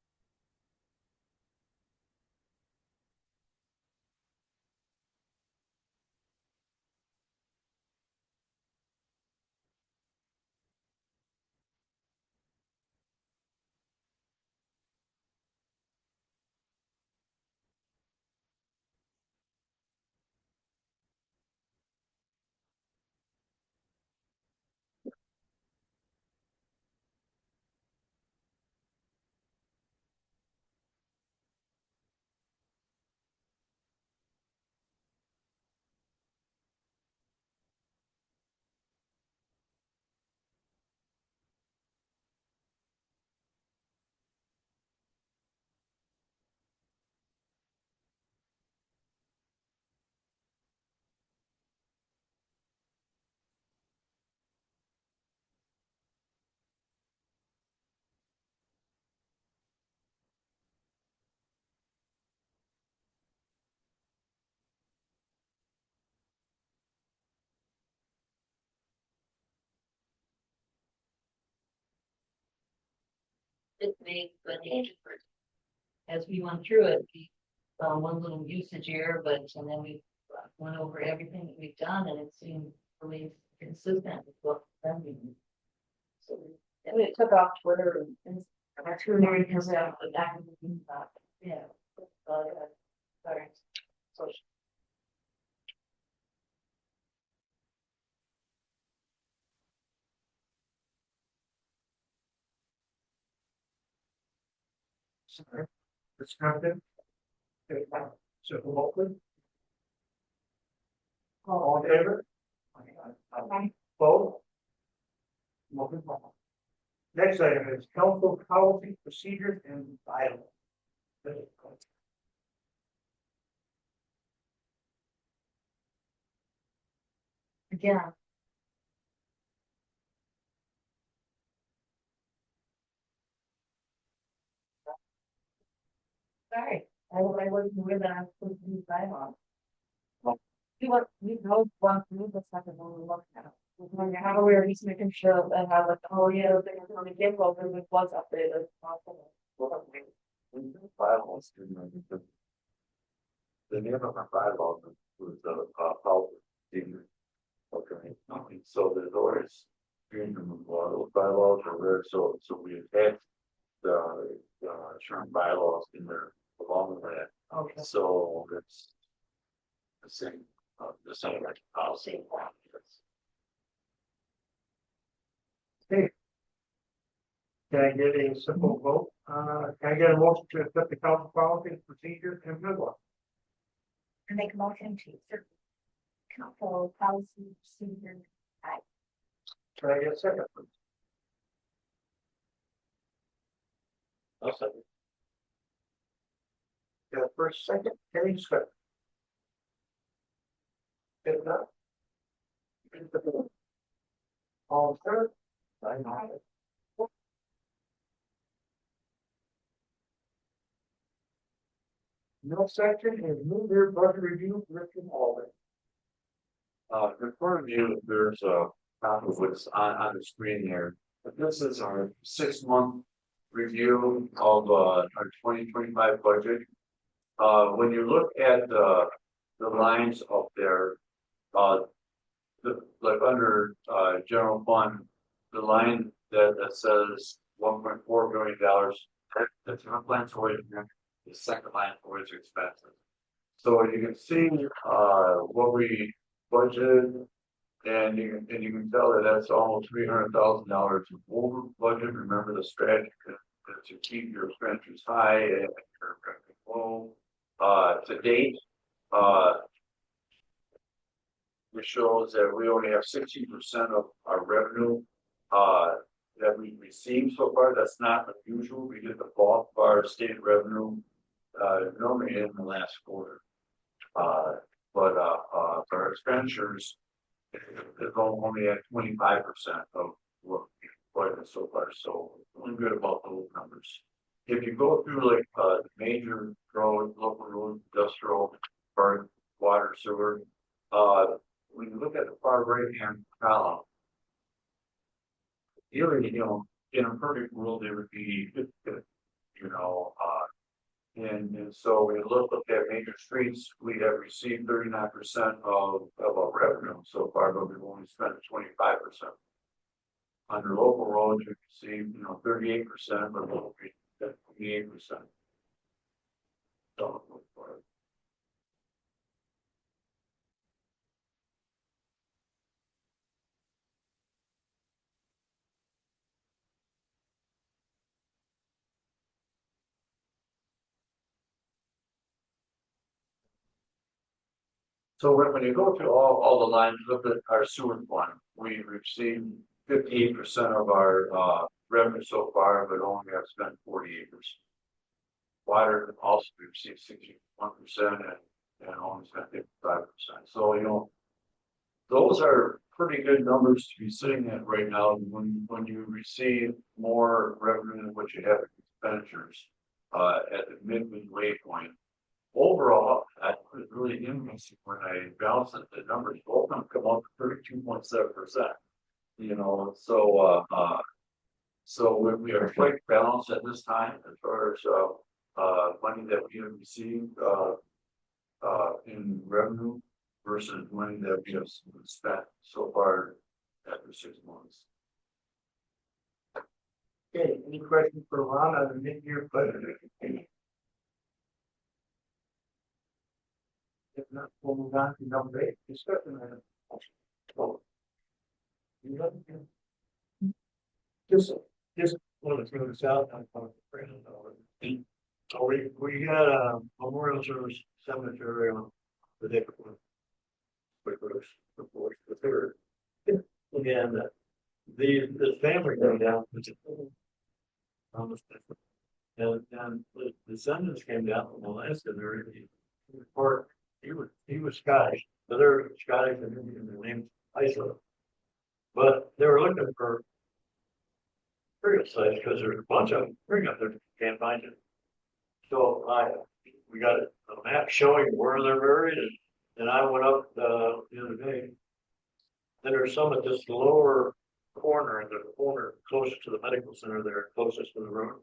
It made a difference. As we went through it, we found one little usage error, but, and then we went over everything that we've done, and it seemed really consistent with what we've done. So, and we took off Twitter and Twitter because out the back of the, yeah. Sorry. So. Sorry. Discussion? Okay, so Oakland? All in favor? Vote. Motion passes. Next item is council policy, procedures, and bylaws. Again. Sorry, I wasn't aware that I was supposed to use bylaws. We both want to move the second one we looked at. When you have, we were just making sure that had like, oh yeah, they're going to get well, then it was updated. Bylaws, the name of our bylaws was policy. Okay, so there's always, a lot of bylaws are there, so we had the term bylaws in there along with that. Okay. So it's the same like policy. Can I get a simple vote? Can I get a motion to accept the council policy, procedures, and bylaws? I make a motion to accept council policy procedure. Can I get a second, please? I'll second. Got a first, second, any discussion? If not. All in favor? No section is new year budget review, Richard Alden. In front of you, there's a copy of what's on the screen here. But this is our 6 month review of, our 2025 budget. When you look at the lines up there, like under, general fund, the line that says $1.4 billion, that's not plan for it, the second line for its expenses. So you can see, what we budgeted, and you can tell that that's almost $300,000 over budget. Remember, the strategy is to keep your expenditures high and your revenue low. To date, it shows that we only have 60% of our revenue that we received so far. That's not unusual. We get the bulk of our state revenue normally in the last quarter. But our expenditures is only at 25% of what we budgeted so far. So feeling good about those numbers. If you go through like the major road, local road, industrial, burn, water, sewer, when you look at the far right hand column, really, in a perfect world, it would be, you know, and so we look at major streets, we have received 39% of our revenue so far, but we've only spent 25%. Under local roads, we received, 38%, but we'll be at 28%. So, so when you go through all the lines, look at our sewer fund, we received 58% of our revenue so far, but only have spent 48%. Water also we received 61% and only spent 55%. So those are pretty good numbers to be sitting at right now when you receive more revenue than what you have in expenditures at the midway point. Overall, I was really interesting when I balanced the numbers, both of them come up to 32.7%. So we are quite balanced at this time as far as money that we have received in revenue versus money that we have spent so far after 6 months. Okay, any questions for Ron on the mid-year budget? If not, we'll move on to number 8, discussion item. Just want to throw this out. We had a memorial service cemetery on the day before. The third. And the family came down. And the descendants came down from Alaska. He was Scottish, but they're Scottish and their name's Iceland. But they were looking for burial sites because there's a bunch of them. Bring up there, can't find it. So we got a map showing where they're buried, and I went up the other day. And there's some at this lower corner, in the corner closest to the medical center there, closest to the road.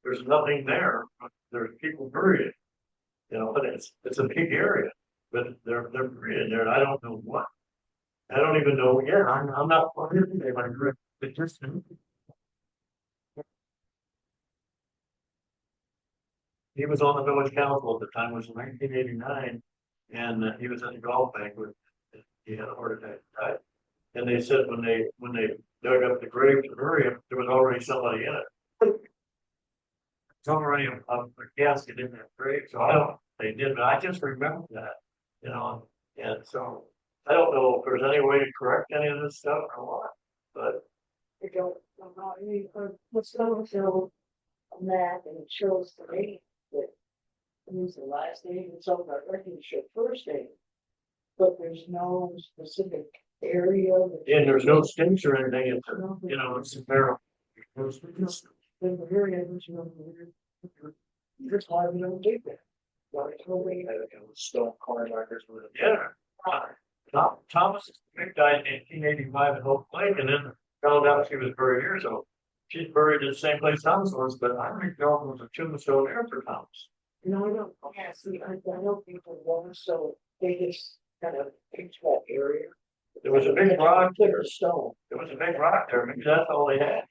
There's nothing there. There's people buried. But it's a big area. But they're buried there, and I don't know what. I don't even know. Yeah, I'm not. It just. He was on the village council at the time. It was 1989, and he was at the golf banquet. He had a heart attack. Died. And they said when they dug up the grave to bury him, there was already somebody in it. It's already a casket in that grave. So they did, but I just remember that, and so I don't know if there's any way to correct any of this stuff or what, but. I don't know, what's going to show a map and it shows the date that means the last name and so I reckon it should first name. But there's no specific area. And there's no stinks or anything, it's a barrel. Then the area, that's why we don't do that. Why it's no way. Stone corn markers with it. Yeah. Thomas died in 1885 in Hope Lake, and then found out she was buried here, so she's buried in the same place Thomas was, but I don't think there was a tombstone there for Thomas. No, I don't, yeah, see, I know people want, so they just kind of picked that area. There was a big rock Put there. a stone. There was a big rock there. Maybe that's all they had.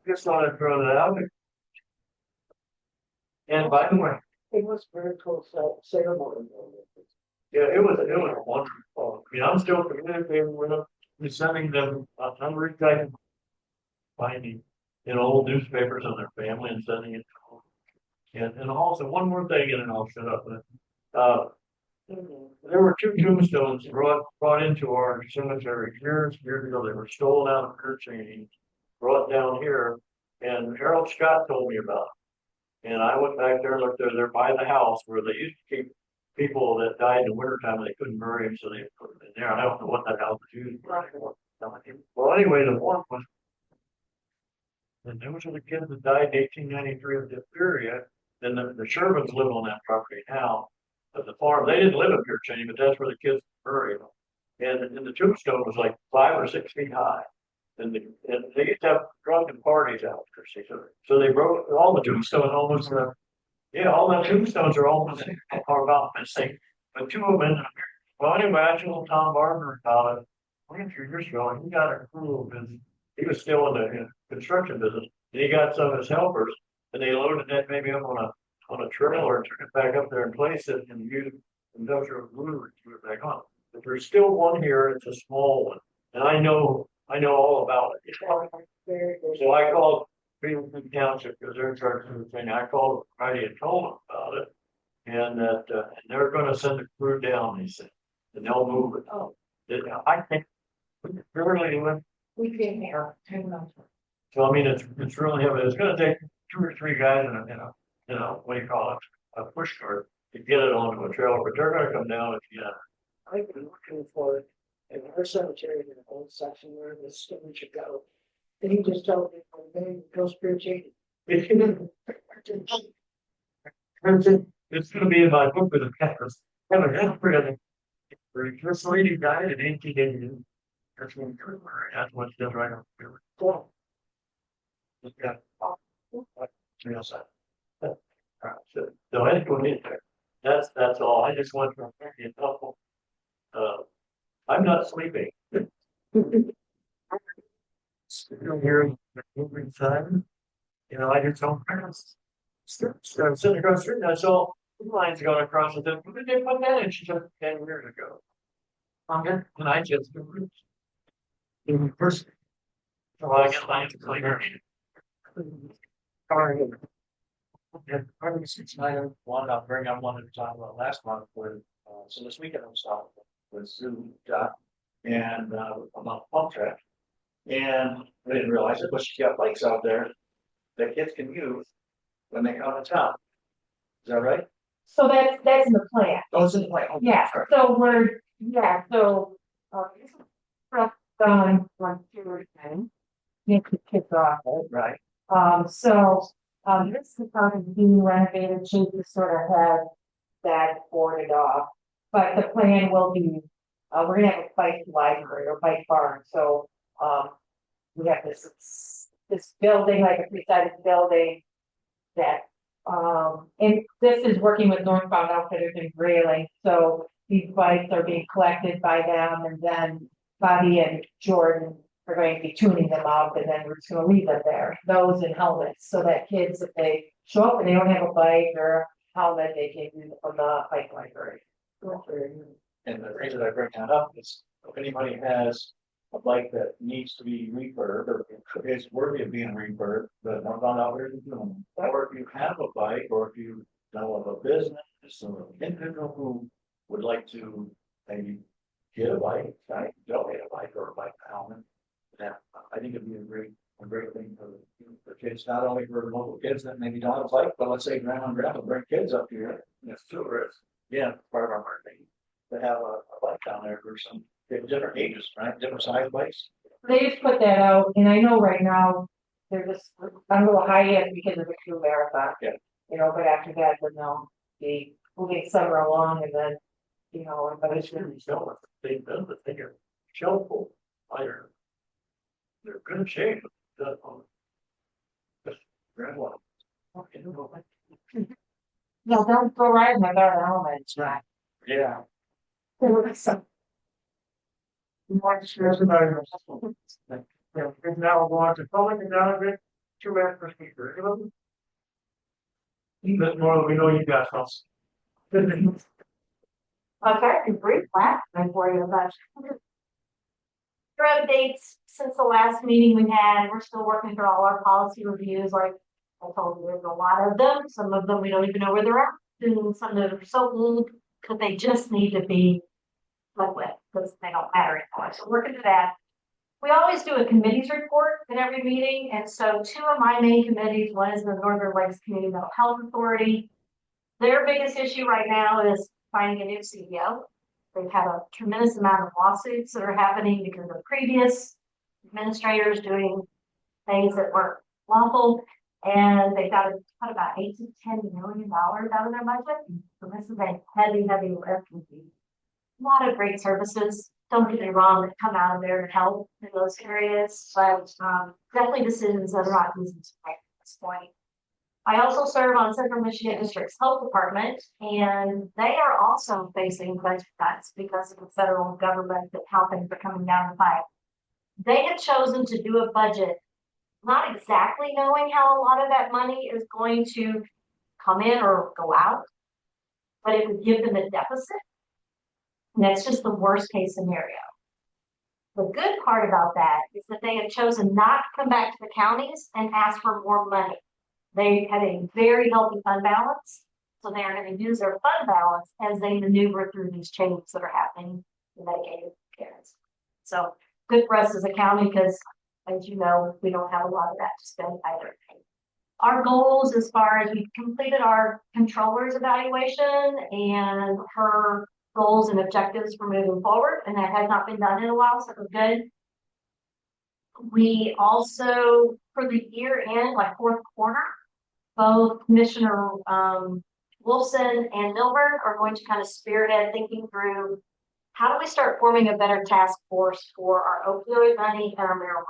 Just thought I'd throw that out there. And by the way, It was very close ceremony. yeah, it was wonderful. I mean, I'm still communicating with them, we're sending them a number of guys finding in old newspapers on their family and sending it to them. And also one more thing, and then I'll shut up. There were two tombstones brought into our cemetery years ago. They were stolen out of Kirchhoff, brought down here, and Harold Scott told me about it. And I went back there and looked there, they're by the house where they used to keep people that died in the wintertime and they couldn't bury them, so they put them in there. I don't know what that house was used for. Well, anyway, the one was, and those are the kids that died in 1893 of diphtheria. Then the Shermans live on that property now. But the farm, they didn't live in Kirchhoff, but that's where the kids were buried. And the tombstone was like 5 or 6 feet high. And they used to have drunken parties out there. So they broke all the tombstones almost. Yeah, all the tombstones are almost are about the same. But two of them. Well, anyway, I told Tom Barber about it. 23 years ago, and he got a crew of his. He was still in the construction business, and he got some of his helpers, and they loaded that maybe up on a trailer and took it back up there and placed it and used industrial glue to put it back on. But there's still one here. It's a small one, and I know all about it. So I called Greenwood Township because they're in charge of the thing. I called Friday and told them about it, and that and they're going to send a crew down. He said, and they'll move it. Oh. I think really went. We came here 10 months. So I mean, it's really heavy. It's going to take 2 or 3 guys in a what do you call it, a push cart to get it onto a trailer. But they're going to come down and get it. I've been looking for it in our cemetery in an old section where the stone should go. And he just told me, my name goes Spirit Jade. It's going to be in my book with the peppers. This lady died in 1880. That's what's done right on. Cool. Yeah. So anyway, that's all. I just want to thank you. I'm not sleeping. Still here, moving time. I just don't. I'm sitting across the street and I saw lines going across it. When did they put that in? She took 10 years ago. And I just first. So I get lines cleaner. Since I wanted to bring up one at a time last month with so this weekend I'm stopping with Sue and about pump track. And I didn't realize it, but she got bikes out there that kids can use when they come to town. Is that right? So that's in the plan. Oh, it's in the plan. Okay. Yeah, Sorry. so this is stuff done on Tuesday. Get the kids off it. Right. This is kind of being renovated, she just sort of had that boarded off. But the plan will be, we're gonna have a bike library or bike barn, so, we have this building, like a 3-sided building that, and this is working with Northbound Outfitters and Grayling, so these bikes are being collected by them, and then Bobby and Jordan are going to be tuning them up, and then we're just gonna leave them there, those and helmets, so that kids, if they show up and they don't have a bike or helmet, they can use it from the bike library. And the reason I bring that up is if anybody has a bike that needs to be refurbed or is worthy of being refurbed, the Northbound Outfitters is doing them. Or if you have a bike, or if you know of a business or an individual who would like to maybe get a bike, right? Donate a bike or a bike helmet. That I think it'd be a great thing for kids, not only for local kids that maybe don't have a bike, but let's say grandma and grandpa bring kids up here. It's tourists. Yeah, part of our marketing to have a bike down there for some different ages, right? Different size bikes. They just put that out, and I know right now, they're just, I'm a little high end because of the true marathon. Yeah. But after that, then they'll be we'll get summer along and then, you know, But it's gonna be selling, they've done the thing, shelf full, fire. They're good shape. Grand one. Okay, no, no, don't go riding without a helmet, right? yeah. More There's another. Yeah, because now we're going to public and now we're 2 minutes per speaker. Bit more, we know you got us. Okay, brief plan for you about. For updates, since the last meeting we had, we're still working through all our policy reviews, like I told you, there's a lot of them, some of them we don't even know where they're at, and some that are so old, that they just need to be looked with, because they don't matter anymore, so working through that. We always do a committees report at every meeting, and so 2 of my main committees, one is the Northern Lakes Community Mental Health Authority. Their biggest issue right now is finding a new CEO. They've had a tremendous amount of lawsuits that are happening because of previous administrators doing things that weren't lawful. And they got to cut about $8 to $10 million out of their budget. So this is a heavy, heavy lift. A lot of great services, don't get me wrong, that come out of there to help in those areas, but definitely decisions that are not easy to make at this point. I also serve on Central Michigan District's Health Department, and they are also facing budget cuts because of the federal government and how things are coming down the pipe. They have chosen to do a budget, not exactly knowing how a lot of that money is going to come in or go out, but it would give them a deficit. And that's just the worst case scenario. The good part about that is that they have chosen not to come back to the counties and ask for more money. They have a very healthy fund balance, so they are going to use their fund balance as they maneuver through these changes that are happening in Medicaid care. So good for us as a county because, as you know, we don't have a lot of that to spend either. Our goals, as far as we've completed our controller's evaluation and her goals and objectives for moving forward, and that has not been done in a while, so we're good. We also, for the year end, like 4th quarter, both Commissioner Wolfson and Milburn are going to kind of spearhead thinking through how do we start forming a better task force for our opioid money and our marijuana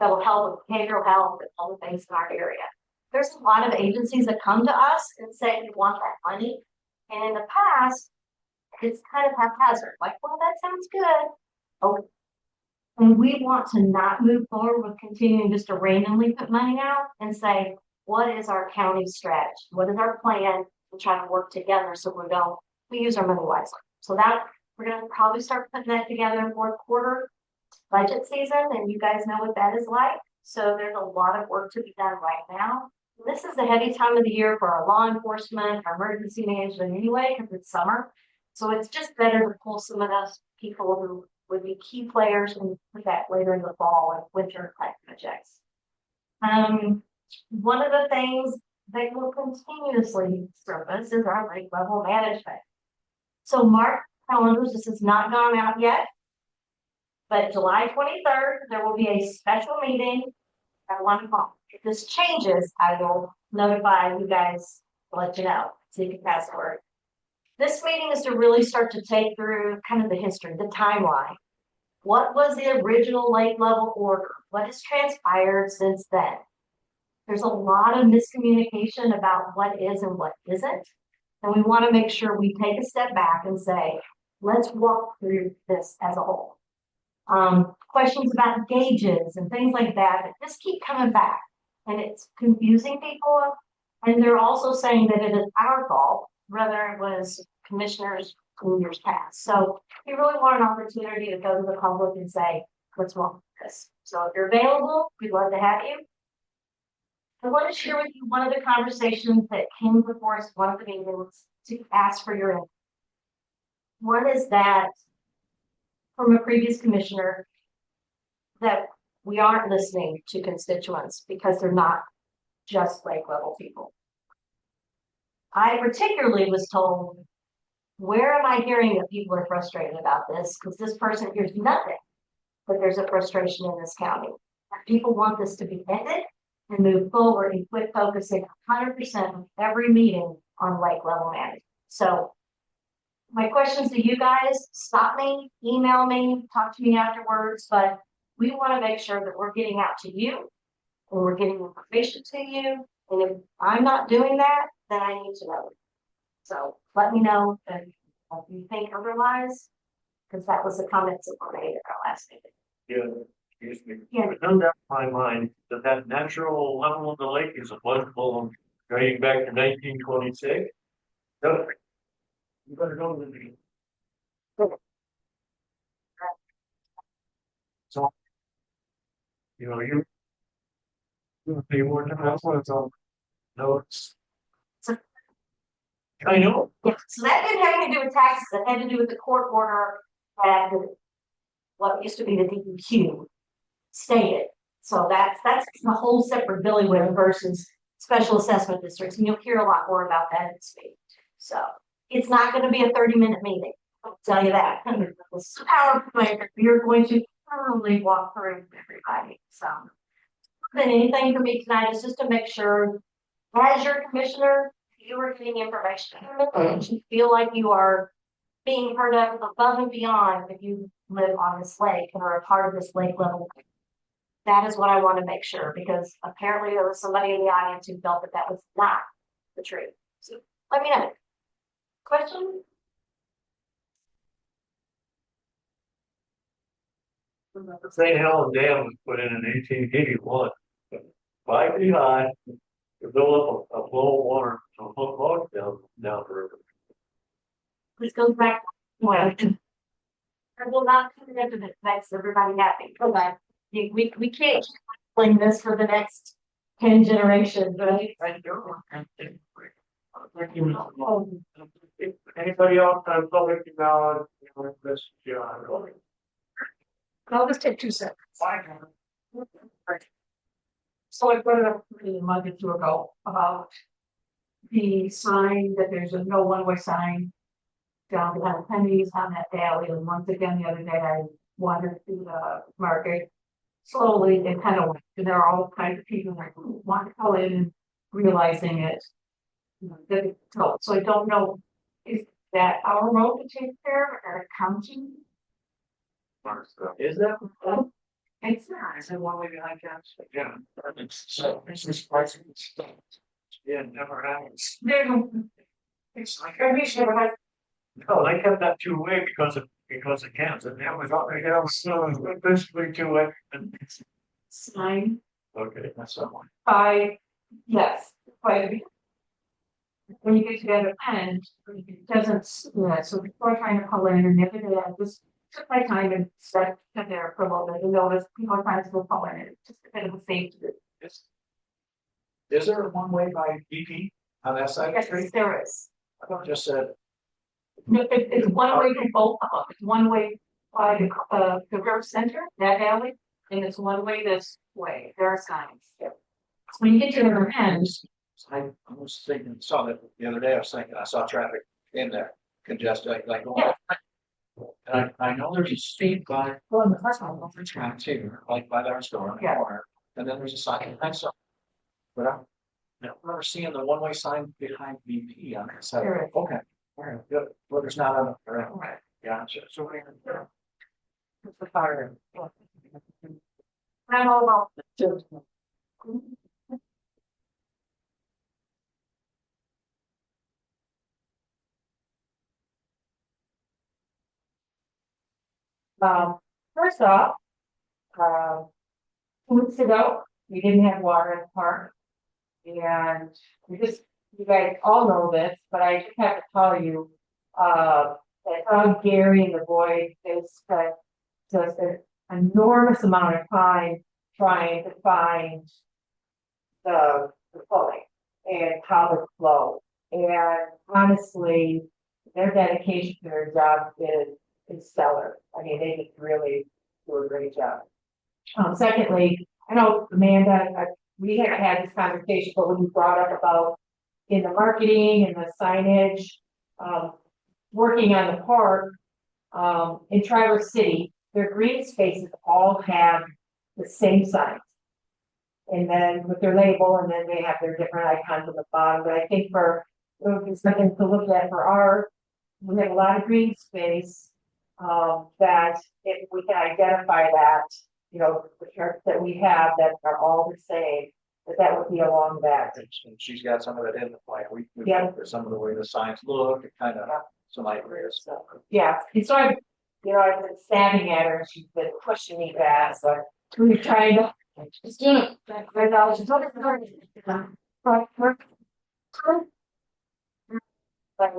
that will help with behavioral health and all the things in our area. There's a lot of agencies that come to us and say we want that money, and in the past, it's kind of haphazard, like, well, that sounds good. Oh, and we want to not move forward with continuing just to randomly put money out and say, what is our county strategy? What is our plan to try to work together so we use our money wisely? So that we're going to probably start putting that together in 4th quarter budget season, and you guys know what that is like. So there's a lot of work to be done right now. This is the heavy time of the year for our law enforcement, our emergency management anyway, because it's summer. So it's just better to pull some of those people who would be key players and put that later in the fall and winter type projects. One of the things that will continuously surface is our lake level management. So mark calendars, this has not gone out yet, but July 23rd, there will be a special meeting at 1 o'clock. If this changes, I will notify you guys, let you know, so you can pass the word. This meeting is to really start to take through kind of the history, the timeline. What was the original lake level order? What has transpired since then? There's a lot of miscommunication about what is and what isn't. And we want to make sure we take a step back and say, let's walk through this as a whole. Questions about gauges and things like that just keep coming back. And it's confusing people. And they're also saying that it is our fault, whether it was commissioners in years past. So we really want an opportunity to go to the public and say, what's wrong with this? So if you're available, we'd love to have you. I want to share with you one of the conversations that came before us, one of the meetings, to ask for your input. One is that from a previous commissioner that we aren't listening to constituents because they're not just lake level people. I particularly was told, where am I hearing that people are frustrated about this? Because this person hears nothing, but there's a frustration in this county. People want this to be ended and move forward and quit focusing 100% of every meeting on lake level management. So my questions to you guys, stop me, email me, talk to me afterwards, but we want to make sure that we're getting out to you and we're getting information to you. And if I'm not doing that, then I need to know. So let me know if you think otherwise, because that was the comments that were made at our last meeting. Yeah, excuse me. Yeah. It comes out in my mind that that natural level of the lake is applicable dating back to 1926. So, you better go with me. So, you know, you pay more than that's what it's all. No, So- I know. Yeah, so that didn't have anything to do with taxes, it had to do with the court order that what used to be the DEQ stated. So that's a whole separate billing with versus special assessment districts, and you'll hear a lot more about that in this meeting. So it's not gonna be a 30-minute meeting, I'll tell you that. It's PowerPoint, you're going to thoroughly walk through everybody, so. More than anything for me tonight is just to make sure, as your commissioner, you are getting information, and you feel like you are being heard of above and beyond if you live on this lake and are a part of this lake level. That is what I want to make sure, because apparently there was somebody in the audience who felt that that was not the truth. So let me know. Question? St. Helen Dam was put in 1881. 5 feet high, to build up a flow of water to a foot long down the river. This goes back. Well, I will not come into this, makes everybody happy. Okay. We can't explain this for the next 10 generations, right? Anybody else on public knowledge, this, I'll just take 2 seconds. So I brought it up a month or two ago about the sign that there's a no one-way sign down behind Penny's on that alley. And once again, the other day I wandered through the market slowly and kind of, and there are all kinds of people like who want to go in and realizing it. That it's told. So I don't know, is that our road to take care of or county? Is that? It's not. Is it one way behind Caps? Yeah. So, it's surprising stuff. Yeah, it never happens. It's like, I wish never had. No, they kept that two-way because of Caps, and that was all, that was so, basically two-way. Sign Okay, that's someone. by, yes, quite a bit. When you get to the other end, it doesn't, yeah, so before trying to pull in and everything, I just took my time and sat there for a little bit and noticed people are trying to go pull in. It's just a bit of a safety. Is there a one-way by BP on that side of the Yes, street? there is. I thought you just said, No, it's one way to both of them. It's one way by the river center, that alley, and it's one way this way. There are signs. When you get to the other end, I was thinking, saw that the other day, I was thinking, I saw traffic in there, congested, like. Yeah. And I know there's a speed by, well, the first one, over tracks here, like by our store on the Yeah. corner, and then there's a sign, I saw. But I remember seeing the one-way sign behind BP on that side. There is. Okay, all right, good, well, there's not on the, right, yeah, so. it's the fire. I'm all about. First off, 2 weeks ago, we didn't have water in the park. And you guys all know this, but I just have to tell you, that Gary and the boys, they spent just an enormous amount of time trying to find the flooding and how it flowed. And honestly, their dedication to their job is stellar. I mean, they just really do a great job. Secondly, I know Amanda, we have had this conversation, but when you brought up about in the marketing and the signage, working on the park, in Traverse City, their green spaces all have the same signs. And then with their label, and then they have their different icons on the bottom, but I think for It'll be something to look at for our, we have a lot of green space. That if we can identify that, you know, the charts that we have that are all the same, that would be along that. And she's got some of it in the plan. We Yeah. looked at some of the way the signs look, and kind of some ideas. Yeah, and so I've been standing at her and she's been pushing me back, so we're trying to. Just doing it. Right now, she's looking for it. Like,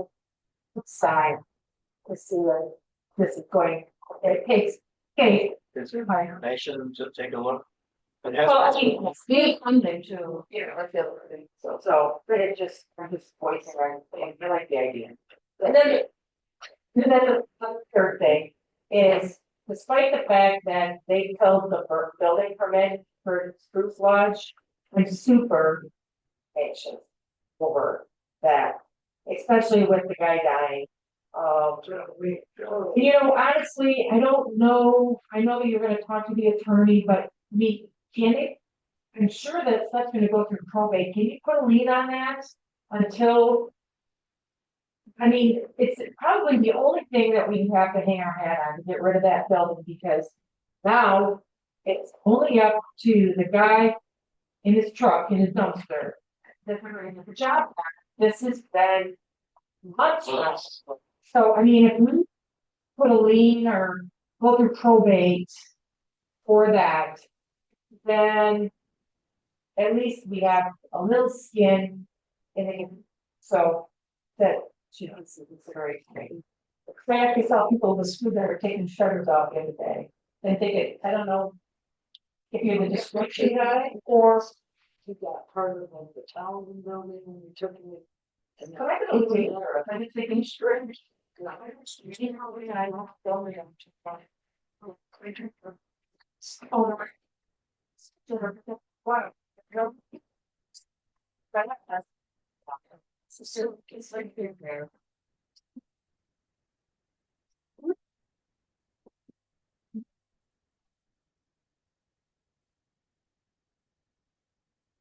side, to see where this is going, it takes, okay. Is there information to take a look? It has- Well, I mean, it's funding too, you know, I feel, so, but it just, I'm just voicing our thing, I like the idea. And then the third thing is, despite the fact that they held the building permit for Spruce Lodge, I'm super anxious over that, especially with the guy dying. You know, honestly, I don't know, I know you're gonna talk to the attorney, but can it? I'm sure that stuff's gonna go through probate, can you put a lien on that until? I mean, it's probably the only thing that we have to hang our hat on to get rid of that building, because now it's only up to the guy in his truck, in his dumpster, that we're gonna get the job back. This has been months now. So, I mean, if we put a lien or go through probate for that, then at least we have a little skin in it, so that should be some consideration. I actually saw people with screwdriver taking shutters off the other day, and think it, I don't know if you're the description guy or. You got part of the town building when you took it. And But I don't think they're, I just taking strings. You know, I don't feel me, I'm too far. Oh, no. Wow. So it's like there.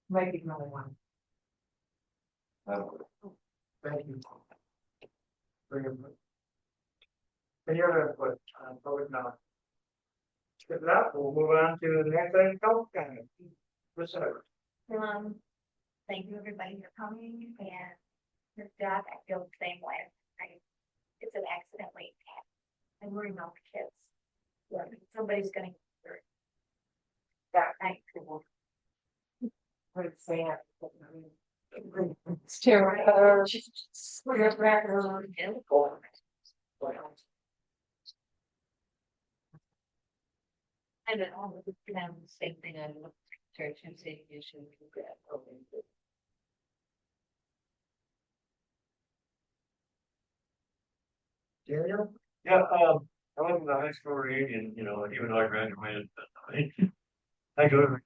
Might be another one. Thank you. Bring it. Any other input on public knowledge? If not, we'll move on to the next item, health kind of. Thank you everybody for coming, and this job, I feel the same way. It's an accident waiting to happen. I'm worried about the kids. Somebody's gonna get hurt. That night. What it's saying. It's terrible. And then all the same thing on the church and safety issues. Daniel? Yeah, I went to the high school reunion, you know, even though I graduated. I go.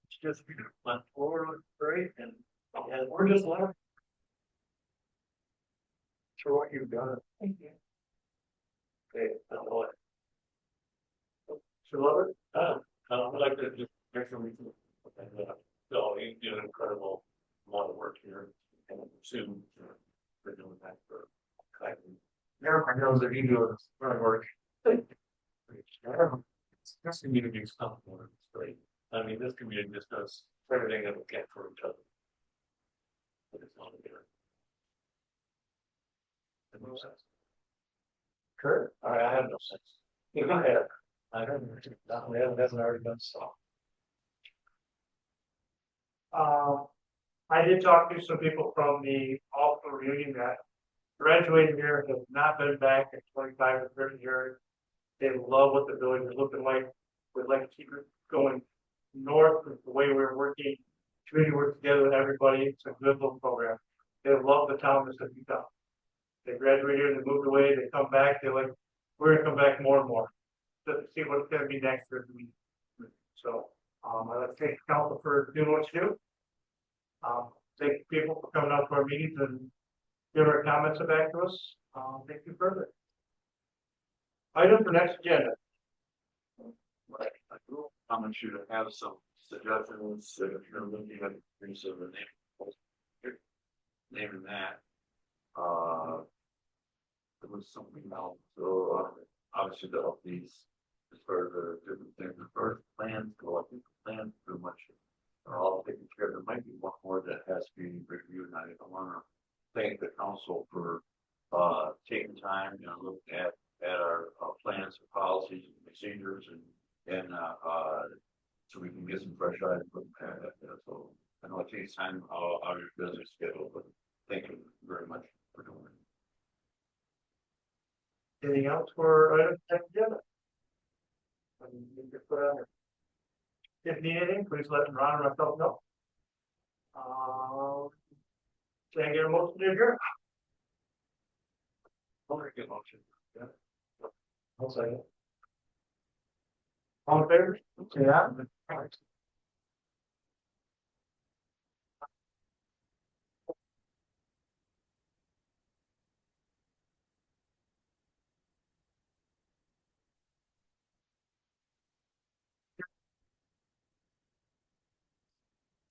It's just beautiful, my floor looks great, and we're just learning. For what you've done. Thank you. Okay, I know it. You love it? I'd like to just make some reason. So you do an incredible amount of work here, and Sue, for doing that for. Everyone knows that you do hard work. This community is not more, it's great. I mean, this community just does everything that we can for each other. But it's not there. It makes sense. Kurt, I have no sense. You go ahead. I haven't, that hasn't already been solved. I did talk to some people from the Alpha reunion that graduated here, have not been back in 25 or 30 years. They love what the building is looking like. We'd like to keep it going north with the way we're working, community work together with everybody. It's a good little program. They love the town that's going to be done. They graduated, they moved away, they come back, they're like, we're gonna come back more and more. To see what's gonna be next year. So I'd like to thank the council for doing what you do. Thank people for coming out to our meetings and giving our comments back to us. Thank you further. Item for next agenda. I'm going to have some suggestions, if you're looking at the use of the name. Naming that. There was something else, so obviously the updates as far as the different things, as far as plans go, I think the plans pretty much are all taken care of. There might be one more that has to be reviewed, and I want to thank the council for taking time and look at our plans and policies and procedures and so we can get some fresh eyes from that. So I know it takes time out of your business schedule, but thank you very much for doing it. Anything else for item next agenda? You can put on there. If need anything, please let Ron or myself know. Can I get a motion to adjourn? I'll make a motion. Yeah. I'll say it. All in favor? Say aye.